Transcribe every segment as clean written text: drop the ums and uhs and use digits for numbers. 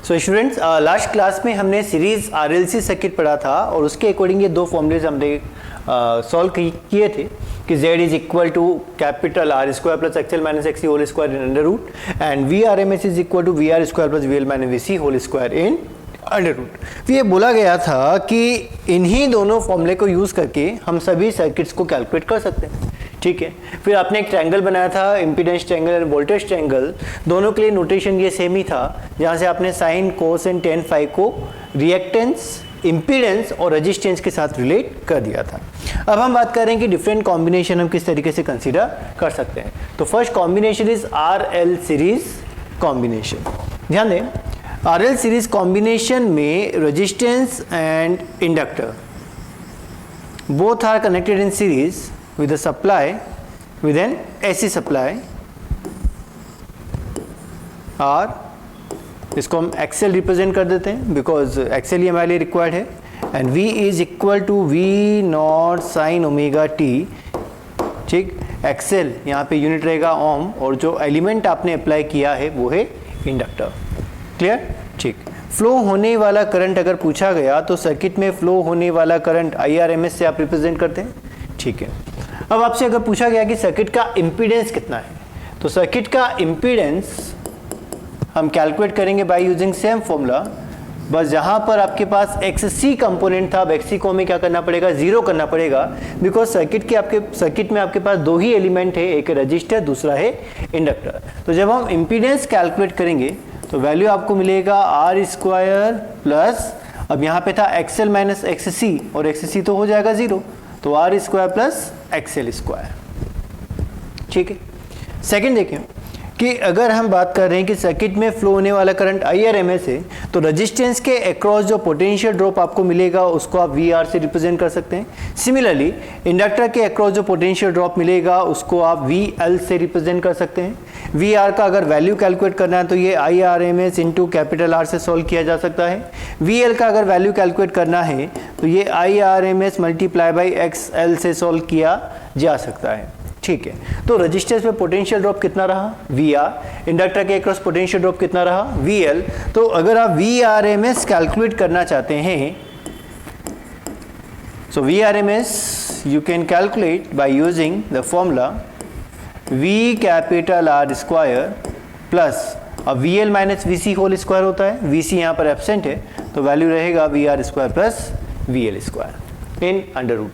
So students, last class में हमने series RLC circuit पढ़ा था और उसके अकॉर्डिंग ये दो फॉर्मूलेज हमने सॉल्व किए थे कि z is equal to capital R square plus XL minus XC whole square in under root and V R M S is equal to V R square plus V L minus V C whole square in under root. ये बोला गया था कि इन्हीं दोनों फॉर्मूले को use करके हम सभी सर्किट्स को कैलकुलेट कर सकते हैं। ठीक है, फिर आपने एक ट्रायंगल बनाया था, impedance triangle end voltage triangle. दोनों के लिए नोटेशन ये सेम ही था, जहाँ से आपने sine cos and tan phi को रिएक्टेंस, इम्पीडेंस और रेजिस्टेंस के साथ रिलेट कर दिया था। अब हम बात करें कि डिफरेंट कॉम्बिनेशन हम किस तरीके से कंसीडर कर सकते हैं। तो first combination is R L series combination. ध्यान दें, आर एल सीरीज कॉम्बिनेशन में resistance and inductor both are connected in series with a supply with an AC supply और इसको हम XL रिप्रेजेंट कर देते हैं बिकॉज XL ही हमारे लिए रिक्वायर्ड है and V is equal to V naught sine omega T. ठीक, XL यहाँ पे यूनिट रहेगा ओम और जो एलिमेंट आपने अप्लाई किया है वो है इंडक्टर। क्लियर? ठीक, फ्लो होने वाला करंट अगर पूछा गया तो सर्किट में फ्लो होने वाला करंट IRMS से आप रिप्रेजेंट करते हैं। ठीक है, अब आपसे अगर पूछा गया कि सर्किट का इम्पीडेंस कितना है तो सर्किट का इम्पीडेंस हम कैलकुलेट करेंगे बाय यूजिंग सेम फॉर्मूला, बस जहां पर आपके पास XC कंपोनेंट था अब XC को हमें क्या करना पड़ेगा, जीरो करना पड़ेगा बिकॉज सर्किट में आपके पास दो ही एलिमेंट है, एक रजिस्टर दूसरा है इंडक्टर। तो जब हम इम्पीडेंस कैलकुलेट करेंगे तो वैल्यू आपको मिलेगा आर स्क्वायर प्लस, अब यहाँ पे था XL माइनस XC और XC तो हो जाएगा जीरो, तो R square plus XL square. ठीक है, सेकंड देखें कि अगर हम बात कर रहे हैं कि सर्किट में फ्लो होने वाला करंट IRMS है तो रेजिस्टेंस के अक्रॉस जो पोटेंशियल ड्रॉप आपको मिलेगा उसको आप VR से रिप्रेजेंट कर सकते हैं। सिमिलरली इंडक्टर के अक्रॉस जो पोटेंशियल ड्रॉप मिलेगा उसको आप VL से रिप्रेजेंट कर सकते हैं। VR का अगर वैल्यू कैलकुलेट करना है तो ये IRMS इंटू कैपिटल R से सॉल्व किया जा सकता है। VL का अगर वैल्यू कैलकुलेट करना है तो ये IRMS मल्टीप्लाई बाई XL से सॉल्व किया जा सकता है। ठीक है, तो रजिस्टेंस में पोटेंशियल ड्रॉप कितना रहा VR, इंडक्टर के अक्रॉस पोटेंशियल ड्रॉप कितना रहा VL। तो अगर आप VRMS कैलकुलेट करना चाहते हैं so VRMS you can calculate by using the formula V capital R square plus, अब VL minus VC whole square होता है, VC यहाँ पर एब्सेंट है तो वैल्यू रहेगा VR square plus VL square in under root.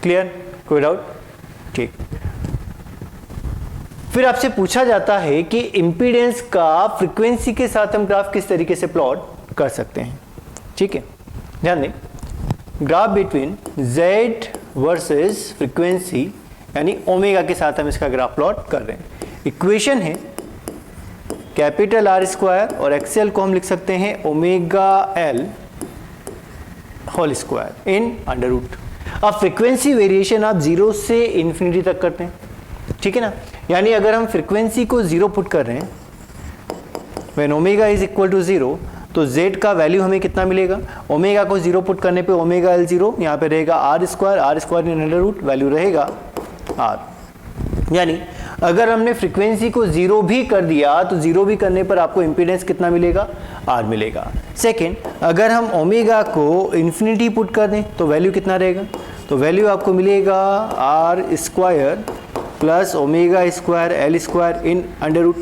Clear? कोई doubt? ठीक, फिर आपसे पूछा जाता है कि इंपीडेंस का फ्रीक्वेंसी के साथ हम ग्राफ किस तरीके से प्लॉट कर सकते हैं। ठीक है, ध्यान दें, graph between Z versus frequency यानी ओमेगा के साथ हम इसका ग्राफ प्लॉट कर रहे हैं। इक्वेशन है कैपिटल R स्क्वायर और XL को हम लिख सकते हैं omega L whole square in under root. अब फ्रीक्वेंसी वेरिएशन आप जीरो से इन्फिनिटी तक करते हैं। ठीक है ना, यानी अगर हम फ्रीक्वेंसी को जीरो पुट कर रहे हैं when omega is equal to zero तो Z का वैल्यू हमें कितना मिलेगा, ओमेगा को जीरो पुट करने पे ओमेगा L जीरो, यहाँ पे रहेगा R square in under root, value रहेगा R। यानी अगर हमने फ्रीक्वेंसी को जीरो भी कर दिया तो जीरो भी करने पर आपको इंपीडेंस कितना मिलेगा, R मिलेगा। सेकेंड, अगर हम ओमेगा को इन्फिनिटी पुट कर दें तो वैल्यू कितना रहेगा, तो वैल्यू आपको मिलेगा R square plus omega square L square in under root.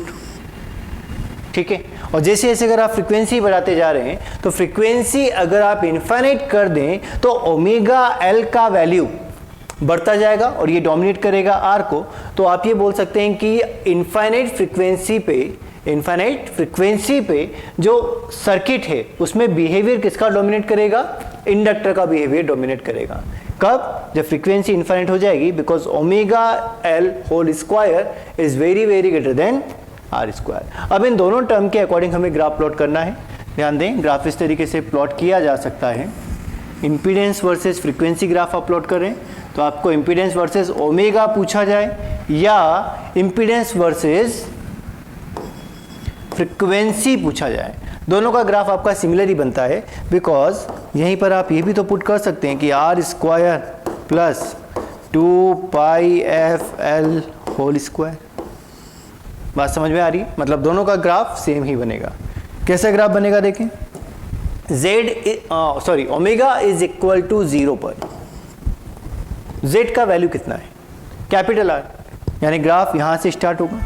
ठीक है, और जैसे जैसे अगर आप फ्रीक्वेंसी बढ़ाते जा रहे हैं तो फ्रीक्वेंसी अगर आप इनफाइनाइट कर दें तो ओमेगा L का वैल्यू बढ़ता जाएगा और ये डोमिनेट करेगा R को। तो आप ये बोल सकते हैं कि इनफाइनाइट फ्रीक्वेंसी पे जो सर्किट है उसमें बिहेवियर किसका डोमिनेट करेगा, इंडक्टर का बिहेवियर डोमिनेट करेगा। कब? जब फ्रीक्वेंसी इनफाइनाइट हो जाएगी because omega L whole square is very very greater than R square. अब इन दोनों टर्म के अकॉर्डिंग हमें ग्राफ प्लॉट करना है। ध्यान दें, ग्राफ इस तरीके से प्लॉट किया जा सकता है। इंपीडेंस वर्सेस फ्रीक्वेंसी ग्राफ आप प्लॉट करें तो आपको इंपीडेंस वर्सेस ओमेगा पूछा जाए या इंपीडेंस वर्सेस फ्रीक्वेंसी पूछा जाए, दोनों का ग्राफ आपका सिमिलर ही बनता है बिकॉज यहीं पर आप ये भी तो पुट कर सकते हैं कि R square plus 2πfL whole square. बात समझ में आ रही है? मतलब दोनों का ग्राफ सेम ही बनेगा। कैसा ग्राफ बनेगा देखें, ओमेगा इज इक्वल टू 0 पर z का वैल्यू कितना है, कैपिटल R, यानी ग्राफ यहां से स्टार्ट होगा,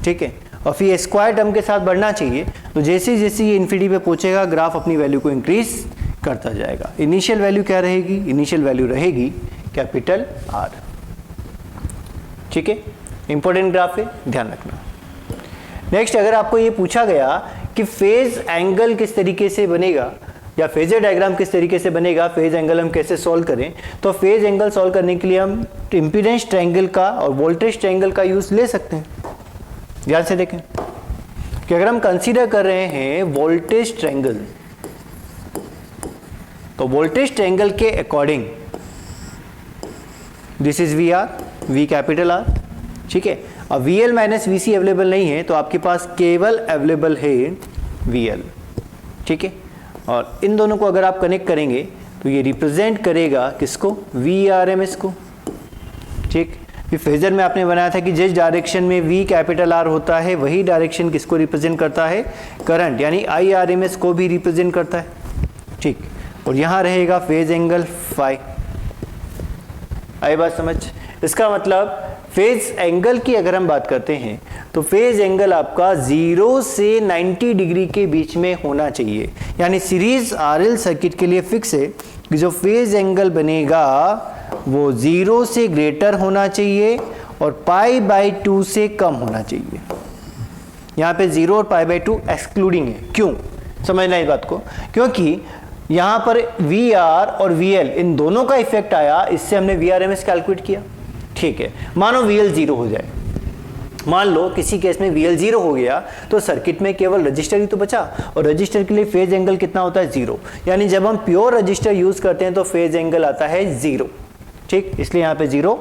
ठीक है, और फिर ये स्क्वायर टर्म के साथ बढ़ना चाहिए। तो जैसे जैसे ये इन्फिनिटी पे पहुंचेगा ग्राफ अपनी वैल्यू को इंक्रीज करता जाएगा। इनिशियल वैल्यू क्या रहेगी, इनिशियल वैल्यू रहेगी कैपिटल R, ठीक है, इंपॉर्टेंट ग्राफ है, ध्यान रखना। नेक्स्ट, अगर आपको ये पूछा गया कि फेज एंगल किस तरीके से बनेगा या फेजर डायग्राम किस तरीके से बनेगा, फेज एंगल हम कैसे सॉल्व करें, तो फेज एंगल सॉल्व करने के लिए हम इंपीडेंस ट्रायंगल का और वोल्टेज ट्रायंगल का यूज ले सकते हैं। ध्यान से देखें कि अगर हम कंसीडर कर रहे हैं वोल्टेज ट्रायंगल, तो वोल्टेज ट्रायंगल के according this is V R, V capital R, ठीक है। अब V L minus V C available नहीं है, तो आपके पास केवल अवेलेबल है वी एल, ठीक है। और इन दोनों को अगर आप कनेक्ट करेंगे तो ये रिप्रेजेंट करेगा किसको, वी आर एम एस को, ठीक। फिर फेजर में आपने बनाया था कि जिस डायरेक्शन में वी कैपिटल आर होता है वही डायरेक्शन किसको रिप्रेजेंट करता है, करंट, यानी आई आर एम एस को भी रिप्रेजेंट करता है, ठीक। और यहां रहेगा फेज एंगल फाई। आई बात समझ। इसका मतलब फेज एंगल की अगर हम बात करते हैं तो फेज एंगल आपका 0 से 90 डिग्री के बीच में होना चाहिए, यानी सीरीज आरएल सर्किट के लिए फिक्स है कि जो फेज एंगल बनेगा वो 0 से ग्रेटर होना चाहिए और पाई बाई 2 से कम होना चाहिए। यहाँ पे 0 और पाई बाई 2 एक्सक्लूडिंग है। क्यों, समझना इस बात को, क्योंकि यहाँ पर वी आर और वी एल इन दोनों का इफेक्ट आया, इससे हमने V R M S calculate किया, ठीक है। मानो वी एल 0 हो जाए, मान लो किसी केस में वी एल 0 हो गया तो सर्किट में केवल रजिस्टर ही तो बचा, और रजिस्टर के लिए फेज एंगल कितना होता है, 0, यानी जब हम प्योर रजिस्टर यूज करते हैं तो फेज एंगल आता है 0, ठीक, इसलिए यहाँ पे 0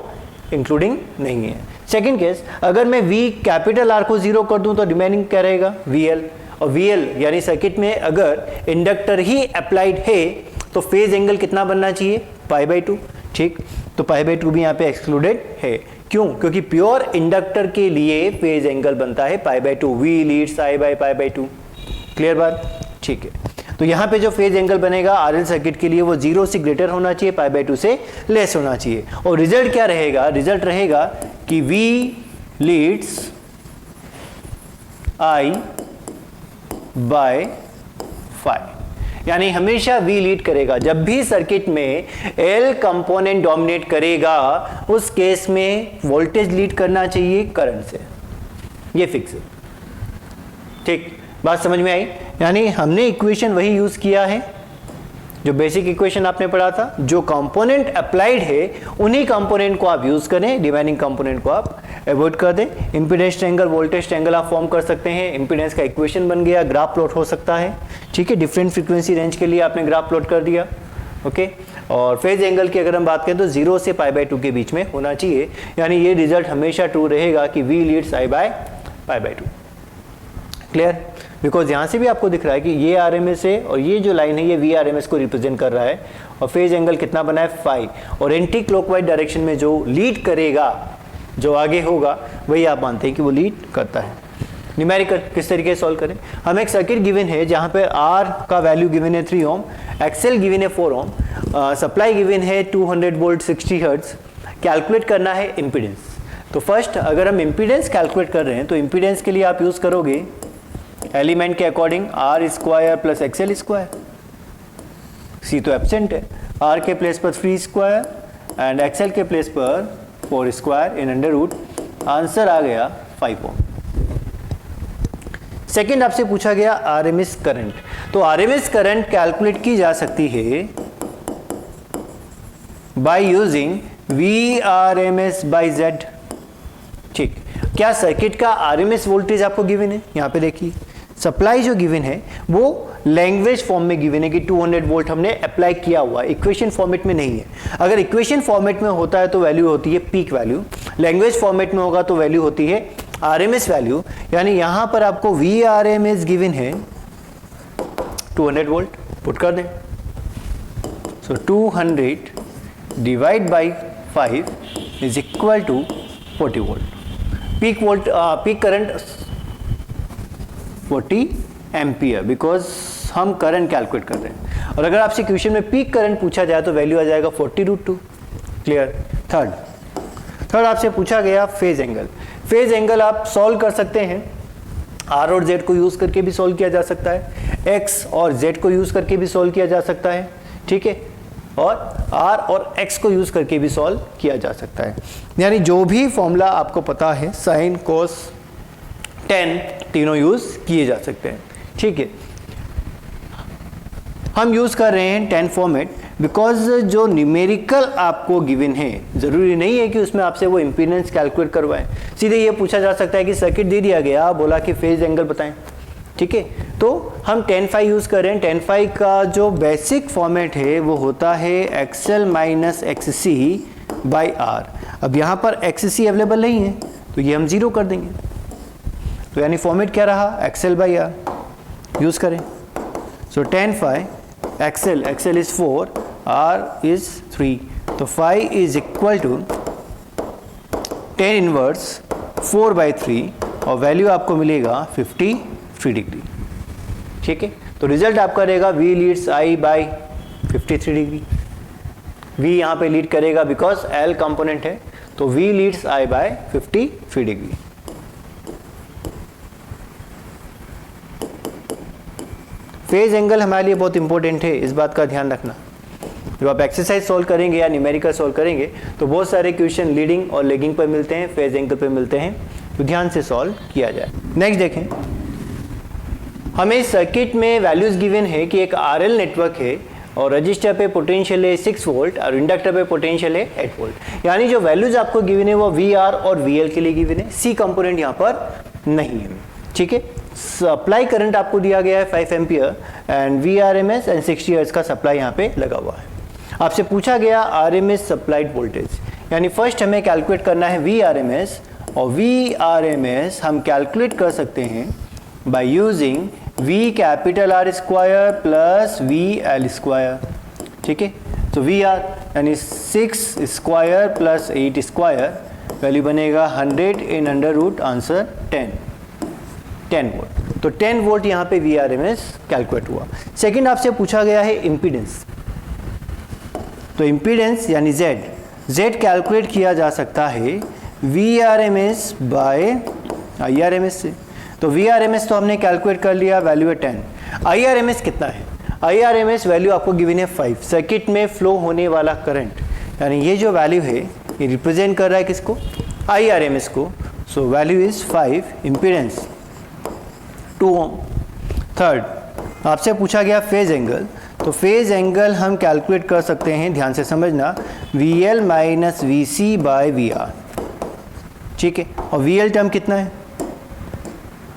इंक्लूडिंग नहीं है। सेकंड केस, अगर मैं वी कैपिटल आर को 0 कर दूं तो रिमेनिंग क्या रहेगा, वी एल, और वी एल यानी सर्किट में अगर इंडक्टर ही अप्लाइड है तो फेज एंगल कितना बनना चाहिए, पाई बाई 2, ठीक। तो पाई बाई 2 भी यहाँ पे एक्सक्लूडेड है। क्यों, क्योंकि प्योर इंडक्टर के लिए फेज एंगल बनता है pi by 2, V leads I by pi by 2। Clear बात, ठीक है। तो यहाँ पे जो फेज एंगल बनेगा आरएल सर्किट के लिए वो 0 से ग्रेटर होना चाहिए, पाई बाई 2 से लेस होना चाहिए। और रिजल्ट क्या रहेगा, रिजल्ट रहेगा कि वी लीड्स आई बाय 5, यानी हमेशा V लीड करेगा। जब भी सर्किट में L कंपोनेंट डोमिनेट करेगा उस केस में वोल्टेज लीड करना चाहिए करंट से, ये फिक्स है, ठीक। बात समझ में आई, यानी हमने इक्वेशन वही यूज किया है जो बेसिक इक्वेशन आपने पढ़ा था, जो कंपोनेंट अप्लाइड है उन्हीं कंपोनेंट को आप यूज करें, डिवाइडिंग कंपोनेंट को आप अवॉइड कर दें। इंपीडेंस ट्रायंगल, वोल्टेज ट्रायंगल आप फॉर्म कर सकते हैं, इंपीडेंस का इक्वेशन बन गया, ग्राफ प्लॉट हो सकता है, ठीक है। डिफरेंट फ्रीक्वेंसी रेंज के लिए आपने ग्राफ प्लॉट कर दिया, ओके। और फेज एंगल की अगर हम बात करें तो 0 से पाई बाई 2 के बीच में होना चाहिए, यानी ये रिजल्ट हमेशा ट्रू रहेगा कि V leads I by pi by 2। Clear, because यहाँ से भी आपको दिख रहा है कि ये आरएमएस है और ये जो लाइन है ये वी आरएमएस को रिप्रेजेंट कर रहा है, और फेज एंगल कितना बना है, फाई, और एंटी क्लॉकवाइज डायरेक्शन में जो लीड करेगा, जो आगे होगा, वही आप मानते हैं कि वो लीड करता है। न्यूमेरिकल किस तरीके से सॉल्व करें, हम एक सर्किट गिवन है जहाँ पे आर का वैल्यू गिवन है 3 ओम, एक्सएल गिवन है 4 ओम, सप्लाई गिवन है 200 वोल्ट 60 हर्ट्ज, कैलकुलेट करना है इम्पीडेंस। तो फर्स्ट अगर हम इम्पीडेंस कैलकुलेट कर रहे हैं तो इम्पीडेंस के लिए आप यूज करोगे एलिमेंट के according R square plus XL square, C तो एब्सेंट है, आर के प्लेस पर 3 स्क्वायर एंड एक्सएल के प्लेस पर 4 square in under root, answer आ गया 5 ओम। सेकेंड आपसे पूछा गया आरएमएस करंट, तो आरएमएस करंट कैलकुलेट की जा सकती है by using V R M S by Z, ठीक। क्या सर्किट का आरएमएस वोल्टेज आपको गिवन है, यहाँ पे देखिए सप्लाई जो गिवन है वो लैंग्वेज फॉर्म में गिवन है कि 200 वोल्ट हमने अप्लाई किया हुआ, इक्वेशन फॉर्मेट में नहीं है। अगर इक्वेशन फॉर्मेट में होता है तो वैल्यू होती है पीक वैल्यू, लैंग्वेज फॉर्मेट में होगा तो वैल्यू होती है आरएमएस वैल्यू, यानी यहां पर आपको वी आरएमएस गिवन है 200 वोल्ट, पुट कर दें, so 200 divide by 5 is equal to 40 volt. Peak current 40 ampere, because हम करंट कैलकुलेट कर रहे हैं। और अगर आपसे क्वेश्चन में पीक करंट पूछा जाए तो वैल्यू आ जाएगा 40√2। क्लियर। थर्ड आपसे पूछा गया फेज एंगल। फेज एंगल आप सॉल्व कर सकते हैं, आर और जेड को यूज करके भी सॉल्व किया जा सकता है, एक्स और जेड को यूज करके भी सॉल्व किया जा सकता है, ठीक है, और आर और एक्स को यूज करके भी सॉल्व किया जा सकता है। यानी जो भी फॉर्मूला आपको पता है, साइन कोस टेन तीनों यूज किए जा सकते हैं, ठीक है। हम यूज कर रहे हैं 10 फॉर्मेट बिकॉज जो न्यूमेरिकल आपको गिवन है, जरूरी नहीं है कि उसमें आपसे वो इंपीडेंस कैलकुलेट करवाएं। सीधे ये पूछा जा सकता है कि सर्किट दे दिया गया, बोला कि फेज एंगल बताएं, ठीक है। तो हम 10φ यूज कर रहे हैं। 10φ का जो बेसिक फॉर्मेट है वो होता है XL minus XC by R. अब यहाँ पर एक्ससी अवेलेबल नहीं है तो ये हम 0 कर देंगे, तो यानी फॉर्मेट क्या रहा, एक्सएल बाई आर यूज करें। So 10φ XL is 4, R is 3, तो phi is equal to 10 inverse 4/3 और वैल्यू आपको मिलेगा 53 डिग्री, ठीक है। तो रिजल्ट आपका रहेगा V leads I by 53 degree. V यहाँ पे लीड करेगा बिकॉज L कंपोनेंट है, तो V leads I by 53 degree. Phase angle हमारे लिए बहुत इंपॉर्टेंट है, इस बात का ध्यान रखना। जब आप एक्सरसाइज सॉल्व करेंगे या न्यूमेरिकल सॉल्व करेंगे तो बहुत सारे क्वेश्चन लीडिंग और लेगिंग पर मिलते हैं, फेज एंगल पर मिलते हैं, तो ध्यान से सॉल्व किया जाए। नेक्स्ट देखें, हमें सर्किट में वैल्यूज गिवन है कि एक आरएल नेटवर्क है और रजिस्टर पे पोटेंशियल है 6 वोल्ट और इंडक्टर पे पोटेंशियल है 8 वोल्ट। यानी जो वैल्यूज आपको गिवन है वो VR और VL के लिए गिवन है, C कंपोनेंट यहाँ पर नहीं है, ठीक है। सप्लाई करंट आपको दिया गया है 5 ampere and VRMS and 60 hertz का सप्लाई यहाँ पे लगा हुआ है। आपसे पूछा गया RMS सप्लाइड वोल्टेज, यानी फर्स्ट हमें कैलकुलेट करना है VRMS, और VRMS हम कैलकुलेट कर सकते हैं by using V capital R square plus VL square, ठीक है। तो VR यानी 6 स्क्वायर प्लस 8 स्क्वायर, वैल्यू बनेगा 100 in under root answer 10 volt. तो 10 वोल्ट यहाँ पे VRMS कैलकुलेट हुआ। सेकंड आपसे पूछा गया है इम्पीडेंस, तो इम्पीडेंस यानी Z कैलकुलेट किया जा सकता है VRMS बाय IRMS से। तो VRMS तो हमने कैलकुलेट कर लिया, वैल्यू है 10। IRMS कितना है, IRMS वैल्यू आपको गिवन है 5, सर्किट में फ्लो होने वाला करंट, यानी ये जो वैल्यू है ये रिप्रेजेंट कर रहा है किसको, IRMS को। So value is 5, impedance 2 ohm. Third आपसे पूछा गया फेज एंगल, तो फेज एंगल हम कैलकुलेट कर सकते हैं, ध्यान से समझना, VL minus VC by VR, ठीक है। और VL टर्म कितना है,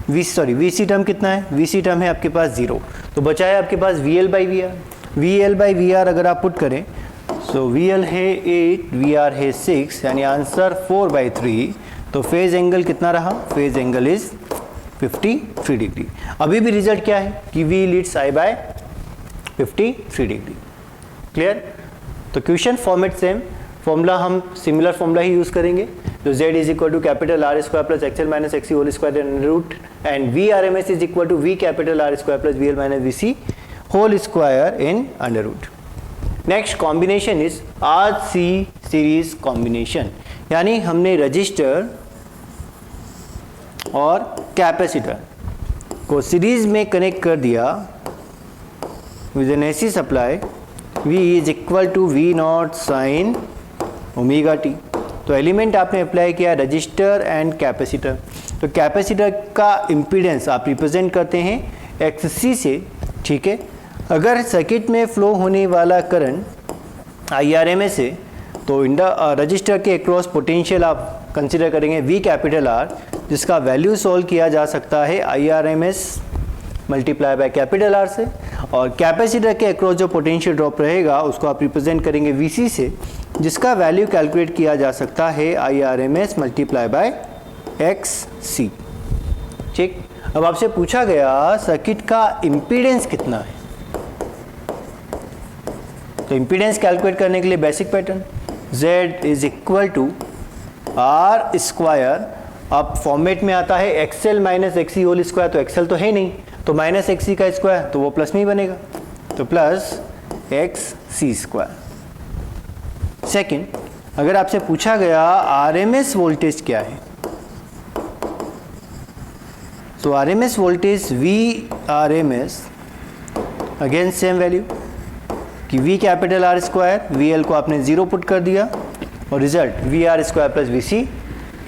VC टर्म कितना है, VC टर्म है आपके पास 0, तो बचा है आपके पास VL by VR। VL by VR अगर आप पुट करें, सो VL है 8, VR है 6, यानी आंसर 4/3। तो फेज एंगल कितना रहा, फेज एंगल इज 53 डिग्री। अभी भी रिजल्ट क्या है कि V leads I by 53 degree. Clear. तो क्वेश्चन फॉर्मेट सेम, फॉर्मूला हम सिमिलर फॉर्मूला ही यूज करेंगे, जो Z is equal to capital R square plus XL minus XC whole square under root and VRMS is equal to V capital R square plus VL minus VC whole square in under root. Next combination is RC series combination, यानी हमने register और capacitor को series में connect कर दिया with an AC supply, V is equal to V0 sine omega t। तो element आपने apply किया रजिस्टर एंड कैपेसिटर, तो कैपेसिटर का इम्पीडेंस आप रिप्रेजेंट करते हैं XC से, ठीक है। अगर सर्किट में फ्लो होने वाला करंट IRMS है तो रजिस्टर के अक्रॉस पोटेंशियल आप कंसिडर करेंगे V कैपिटल R, जिसका वैल्यू सॉल्व किया जा सकता है IRMS multiply by capital R से, और कैपेसिटर के अक्रॉस जो पोटेंशियल ड्रॉप रहेगा उसको आप रिप्रेजेंट करेंगे VC से, जिसका वैल्यू कैलकुलेट किया जा सकता है IRMS मल्टीप्लाई बाय XC, ठीक। अब आपसे पूछा गया सर्किट का इम्पीडेंस कितना है, तो इम्पीडेंस कैलकुलेट करने के लिए basic pattern, Z is equal to R square, अब फॉर्मेट में आता है XL minus XC whole square, तो XL तो है नहीं, तो माइनस एक्स सी का स्क्वायर तो वो प्लस में ही बनेगा, तो plus X C square. Second, अगर आपसे पूछा गया आरएमएस वोल्टेज क्या है, तो RMS voltage V RMS, again same value कि V capital R square, V L को आपने जीरो पुट कर दिया और result V R square plus V C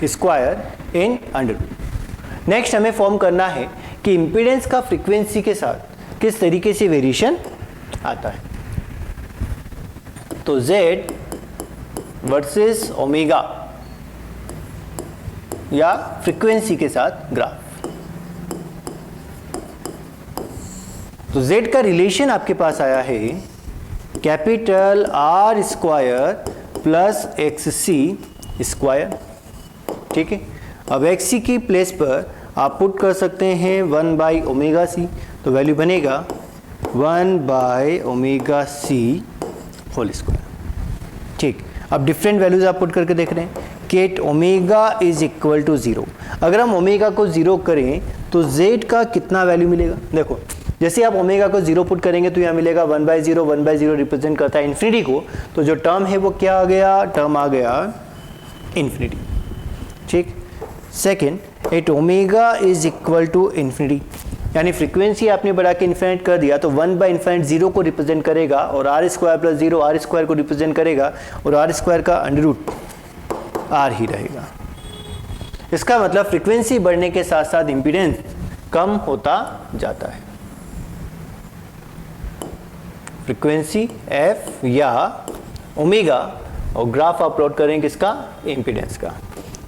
square in under root. Next हमें फॉर्म करना है कि इम्पीडेंस का फ्रीक्वेंसी के साथ किस तरीके से वेरिएशन आता है। तो Z वर्सेस ओमेगा या फ्रीक्वेंसी के साथ ग्राफ। तो Z का रिलेशन आपके पास आया है capital R square plus X C square, ठीक है। अब एक्स सी की प्लेस पर आप पुट कर सकते हैं 1 बाई ओमेगा सी, तो वैल्यू बनेगा 1 by omega C whole square, ठीक। अब डिफरेंट वैल्यूज आप पुट करके देख रहे हैं, केट ओमेगा इज इक्वल टू 0। अगर हम ओमेगा को 0 करें तो Z का कितना वैल्यू मिलेगा। देखो जैसे आप ओमेगा को 0 पुट करेंगे तो यहाँ मिलेगा 1/0, 1/0 रिप्रेजेंट करता है इन्फिनिटी को, तो जो टर्म है वो क्या आ गया, टर्म आ गया इन्फिनिटी, ठीक। Second, at omega is equal to infinity, यानी फ्रीक्वेंसी आपने बढ़ा के इन्फिनिट कर दिया तो 1/∞ 0 को रिप्रेजेंट करेगा और R square plus 0 R square को रिप्रेजेंट करेगा और आर स्क्वायर का अंडर रूट आर ही रहेगा। इसका मतलब फ्रीक्वेंसी बढ़ने के साथ साथ इम्पीडेंस कम होता जाता है। फ्रीक्वेंसी एफ या ओमेगा और ग्राफ अपलोड करें किसका, इम्पीडेंस का।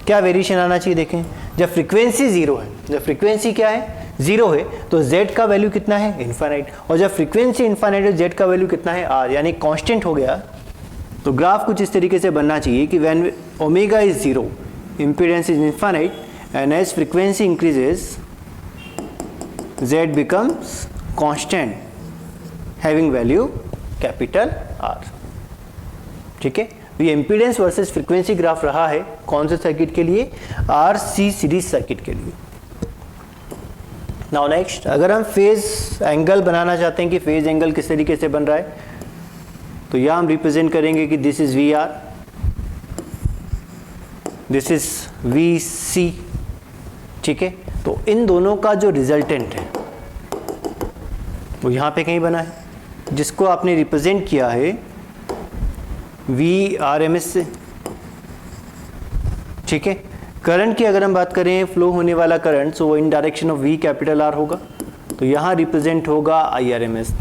क्या वेरिएशन आना चाहिए, देखें जब फ्रीक्वेंसी 0 है, जब फ्रीक्वेंसी क्या है 0 है तो Z का वैल्यू कितना है, इनफाइनाइट, और जब फ्रीक्वेंसी इनफाइनाइट है Z का वैल्यू कितना है R, यानी कांस्टेंट हो गया। तो ग्राफ कुछ इस तरीके से बनना चाहिए कि when omega is 0 impedance is infinite and as frequency increases Z becomes constant having value capital R, ठीक है। ये इम्पीडेंस वर्सेस फ्रीक्वेंसी ग्राफ रहा है कौन से सर्किट के लिए, RC सीरीज सर्किट के लिए। नाउ नेक्स्ट, अगर हम फेज एंगल बनाना चाहते हैं कि फेज एंगल किस तरीके से बन रहा है, तो यहां हम रिप्रेजेंट करेंगे कि this is VR, this is VC, ठीक है। तो इन दोनों का जो रिजल्टेंट है वो यहां पे कहीं बना है, जिसको आपने रिप्रेजेंट किया है VRMS से, ठीक है। करंट की अगर हम बात करें, फ्लो होने वाला करंट, सो वो इन direction of V capital R होगा, तो यहाँ रिप्रेजेंट होगा IRMS,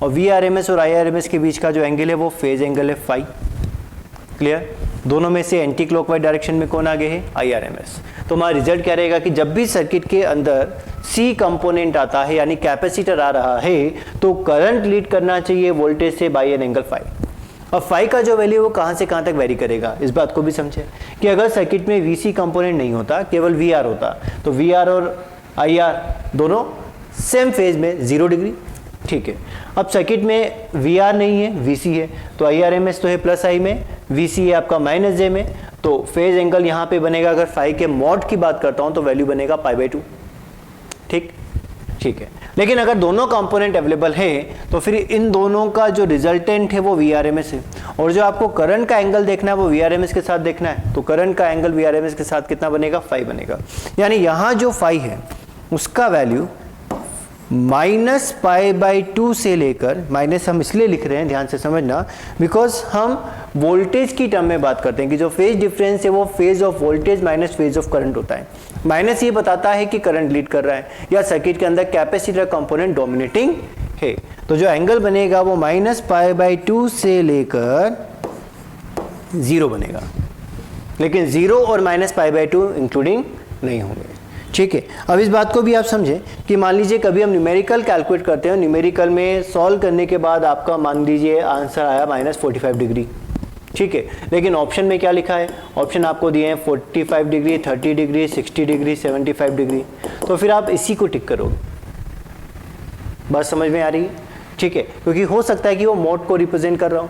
और VRMS और IRMS के बीच का जो एंगल है वो फेज एंगल है फाई, क्लियर। दोनों में से एंटी क्लॉकवाइज डायरेक्शन में कौन आगे है, IRMS। तो हमारा रिजल्ट क्या रहेगा कि जब भी सर्किट के अंदर C कंपोनेंट आता है यानी कैपेसिटर आ रहा है तो करंट लीड करना चाहिए वोल्टेज से बाय एन एंगल फाई। अब फाई का जो वैल्यू वो कहाँ से कहाँ तक वेरी करेगा, इस बात को भी समझे कि अगर सर्किट में VC कंपोनेंट नहीं होता, केवल VR होता, तो VR और IR दोनों सेम फेज में 0 डिग्री, ठीक है। अब सर्किट में VR नहीं है, VC है, तो IRMS तो है प्लस I में, VC है आपका माइनस J में, तो फेज एंगल यहाँ पे बनेगा, अगर फाई के मॉड की बात करता हूँ तो वैल्यू बनेगा π/2, ठीक, ठीक है। लेकिन अगर दोनों कंपोनेंट अवेलेबल है तो फिर इन दोनों का जो रिजल्टेंट है वो VRMS है, और जो आपको करंट का एंगल देखना है वो VRMS के साथ देखना है, तो करंट का एंगल VRMS के साथ कितना बनेगा, फाई बनेगा। यानी यहाँ जो फाई है उसका वैल्यू -π/2 से लेकर, माइनस हम इसलिए लिख रहे हैं, ध्यान से समझना, बिकॉज हम वोल्टेज की टर्म में बात करते हैं कि जो फेज डिफरेंस है वो phase of voltage minus phase of current होता है। माइनस ये बताता है कि करंट लीड कर रहा है या सर्किट के अंदर कैपेसिटर कंपोनेंट डोमिनेटिंग है, तो जो एंगल बनेगा वो -π/2 से लेकर 0 बनेगा, लेकिन 0 और -π/2 इंक्लूडिंग नहीं होंगे, ठीक है। अब इस बात को भी आप समझें कि मान लीजिए कभी हम न्यूमेरिकल कैलकुलेट करते हैं, न्यूमेरिकल में सॉल्व करने के बाद आपका मान लीजिए आंसर आया -45 डिग्री, ठीक है। लेकिन ऑप्शन में क्या लिखा है, ऑप्शन आपको दिए हैं 45 डिग्री, 30 डिग्री, 60 डिग्री, 75 डिग्री, तो फिर आप इसी को टिक करोगे। बात समझ में आ रही है, ठीक है, क्योंकि हो सकता है कि वो मोड को रिप्रेजेंट कर रहा हूँ,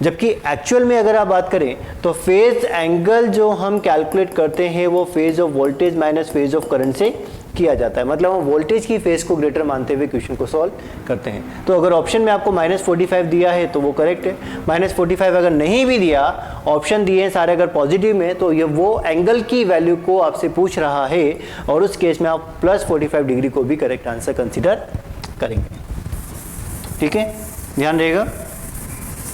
जबकि एक्चुअल में अगर आप बात करें तो फेज एंगल जो हम कैलकुलेट करते हैं वो phase of voltage minus phase of current से किया जाता है, मतलब हम वोल्टेज की फेज को ग्रेटर मानते हुए क्वेश्चन को सॉल्व करते हैं। तो अगर ऑप्शन में आपको -45 दिया है तो वो करेक्ट है, -45 अगर नहीं भी दिया, ऑप्शन दिए हैं सारे अगर पॉजिटिव में, तो ये वो एंगल की वैल्यू को आपसे पूछ रहा है और उस केस में आप +45 डिग्री को भी करेक्ट आंसर कंसिडर करेंगे। ठीक है, ध्यान रहेगा।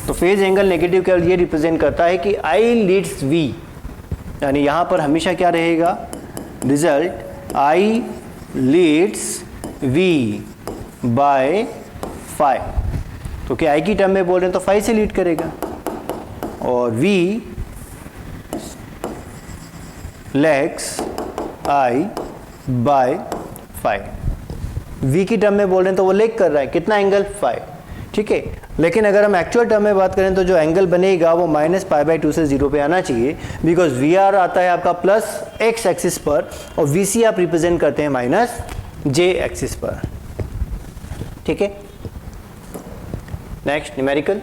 तो फेज एंगल नेगेटिव केवल ये रिप्रेजेंट करता है कि I लीड्स V, यानी यहाँ पर हमेशा क्या रहेगा result I leads V by 5। तो क्या I की टर्म में बोल रहे हैं तो 5 से लीड करेगा और V lags I by 5। V की टर्म में बोल रहे हैं तो वो लेग कर रहा है, कितना एंगल 5। ठीक है, लेकिन अगर हम एक्चुअल टर्म में बात करें तो जो एंगल बनेगा वो -π/2 से 0 पे आना चाहिए, बिकॉज VR आता है आपका +x एक्सिस पर और VC आप रिप्रेजेंट करते हैं -j एक्सिस पर। ठीक है, नेक्स्ट न्यूमेरिकल।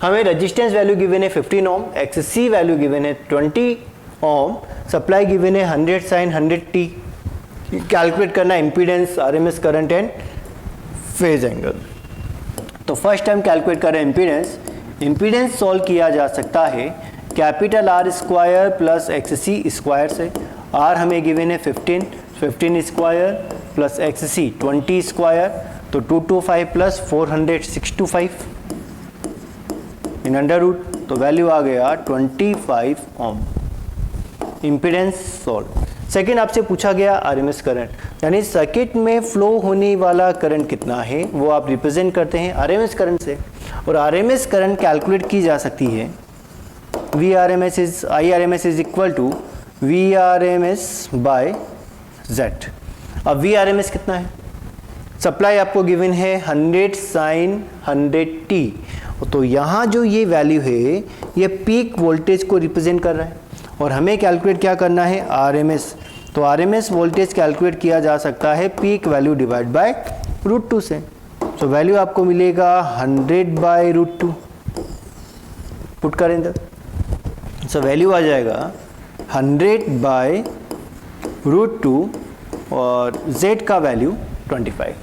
हमें रेजिस्टेंस वैल्यू गिवन है 15 ओम, XC वैल्यू गिवन है 20 ओम, सप्लाई गिवन है 100 sin 100t। कैलकुलेट करना impedance, RMS current and phase angle. तो फर्स्ट टाइम कैलकुलेट करें इम्पीडेंस। इम्पीडेंस सॉल्व किया जा सकता है capital R square plus XC square से। R हमें गिवन है 15 स्क्वायर प्लस XC 20 स्क्वायर, तो 225 प्लस 400 625 इन अंडर रूट, तो वैल्यू आ गया 25 ओम। Impedance solve. सेकेंड आपसे पूछा गया RMS करंट, यानी सर्किट में फ्लो होने वाला करंट कितना है वो आप रिप्रेजेंट करते हैं RMS करंट से, और RMS करंट कैलकुलेट की जा सकती है VRMS is IRMS is equal to VRMS by Z। अब VRMS कितना है, सप्लाई आपको गिवन है 100 sin 100t, तो यहाँ जो ये वैल्यू है ये पीक वोल्टेज को रिप्रेजेंट कर रहा है और हमें कैलकुलेट क्या करना है RMS। तो RMS वोल्टेज कैलकुलेट किया जा सकता है पीक वैल्यू डिवाइड बाय √2 से। तो वैल्यू आपको मिलेगा 100/√2, पुट करें इधर, सो वैल्यू आ जाएगा 100/√2 और Z का वैल्यू 25।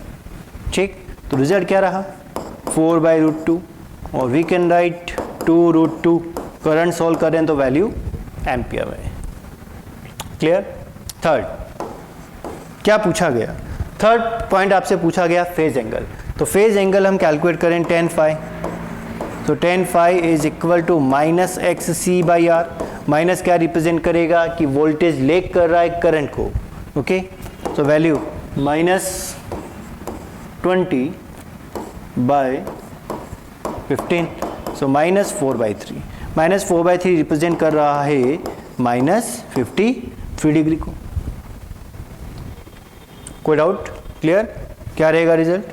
ठीक, तो रिजल्ट क्या रहा 4/√2 और we can write 2√2। Current solve करें तो वैल्यू एम्पियर में। क्लियर। थर्ड क्या पूछा गया, थर्ड पॉइंट आपसे पूछा गया फेज एंगल। तो फेज एंगल हम कैलकुलेट करें tan phi, तो tan phi is equal to -XC/R। Minus क्या रिप्रेजेंट करेगा कि वोल्टेज लेग कर रहा है करंट को। ओके, तो वैल्यू -20/15, सो -4/3। -4/3 रिप्रेजेंट कर रहा है -53 डिग्री को। कोई डाउट? क्लियर? क्या रहेगा result?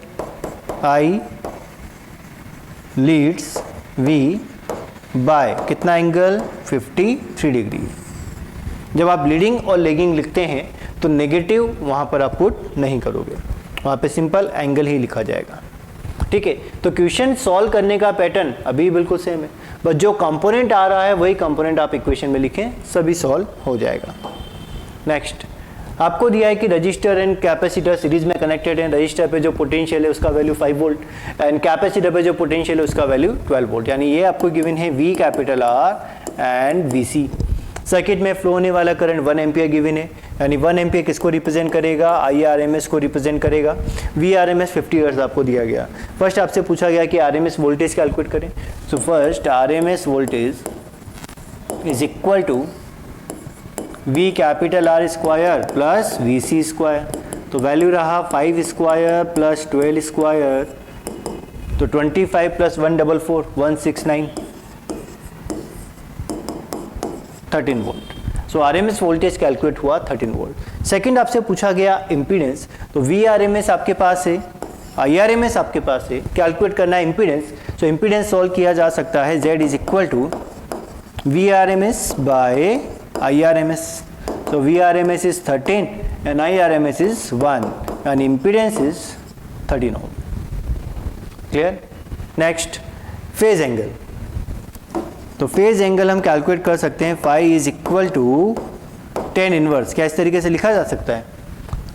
I leads V by कितना एंगल 53 डिग्री। जब आप लीडिंग और लेगिंग लिखते हैं तो नेगेटिव वहां पर आप पुट नहीं करोगे, वहां पे सिंपल एंगल ही लिखा जाएगा। ठीक है, तो क्वेश्चन सॉल्व करने का पैटर्न अभी बिल्कुल सेम है, बस जो कंपोनेंट आ रहा है वही कंपोनेंट आप इक्वेशन में लिखें, सभी सॉल्व हो जाएगा। नेक्स्ट आपको दिया है कि रजिस्टर एंड कैपेसिटर सीरीज में कनेक्टेड है। रजिस्टर पे जो पोटेंशियल है उसका वैल्यू 5 वोल्ट एंड कैपेसिटर पे जो पोटेंशियल है उसका वैल्यू 12 वोल्ट, यानी ये आपको गिवन है V capital R and VC। Circuit में फ्लो होने वाला करंट 1 एम्पियर गिवन है, यानी 1 एम्पियर किसको रिप्रेजेंट करेगा, IRMS को रिप्रेजेंट करेगा। VRMS 50 हर्ट्ज आपको दिया गया। फर्स्ट आपसे पूछा गया कि RMS वोल्टेज कैलकुलेट करें। So first RMS voltage is equal to V capital R square plus VC square, तो वैल्यू रहा 5 स्क्वायर प्लस 12 स्क्वायर, तो 25 plus 144 169 13 volt. So RMS voltage calculate हुआ 13 वोल्ट। सेकंड आपसे पूछा गया इम्पीडेंस, तो VRMS आपके पास है, IRMS आपके पास है, कैलकुलेट करना है इम्पीडेंस। सो इम्पीडेंस सॉल्व किया जा सकता है Z is equal to VRMS by IRMS। So VRMS is 13 and IRMS is 1 and impedance is 13 ohm. Clear? Next, phase angle. तो phase angle हम कैलकुलेट कर सकते हैं, phi is equal to tan inverse। क्या इस तरीके से लिखा जा सकता है?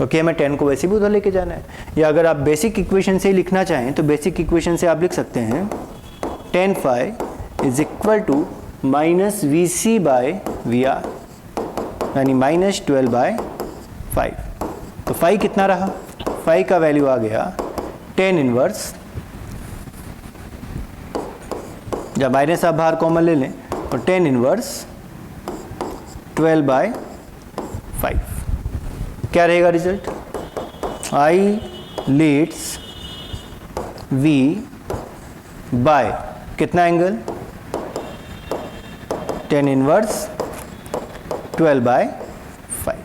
ओके हमें 10 को वैसे भी उधर लेके जाना है। या अगर आप बेसिक इक्वेशन से लिखना चाहें तो बेसिक इक्वेशन से आप लिख सकते हैं 10 phi is equal to minus V C by V R, यानी माइनस 12/5। तो फाई कितना रहा, फाई का वैल्यू आ गया 10 इनवर्स, जब माइनस आप बाहर कॉमन ले लें और 10 इनवर्स 12/5 क्या रहेगा result, I leads V by कितना एंगल 10 इनवर्स 12/5।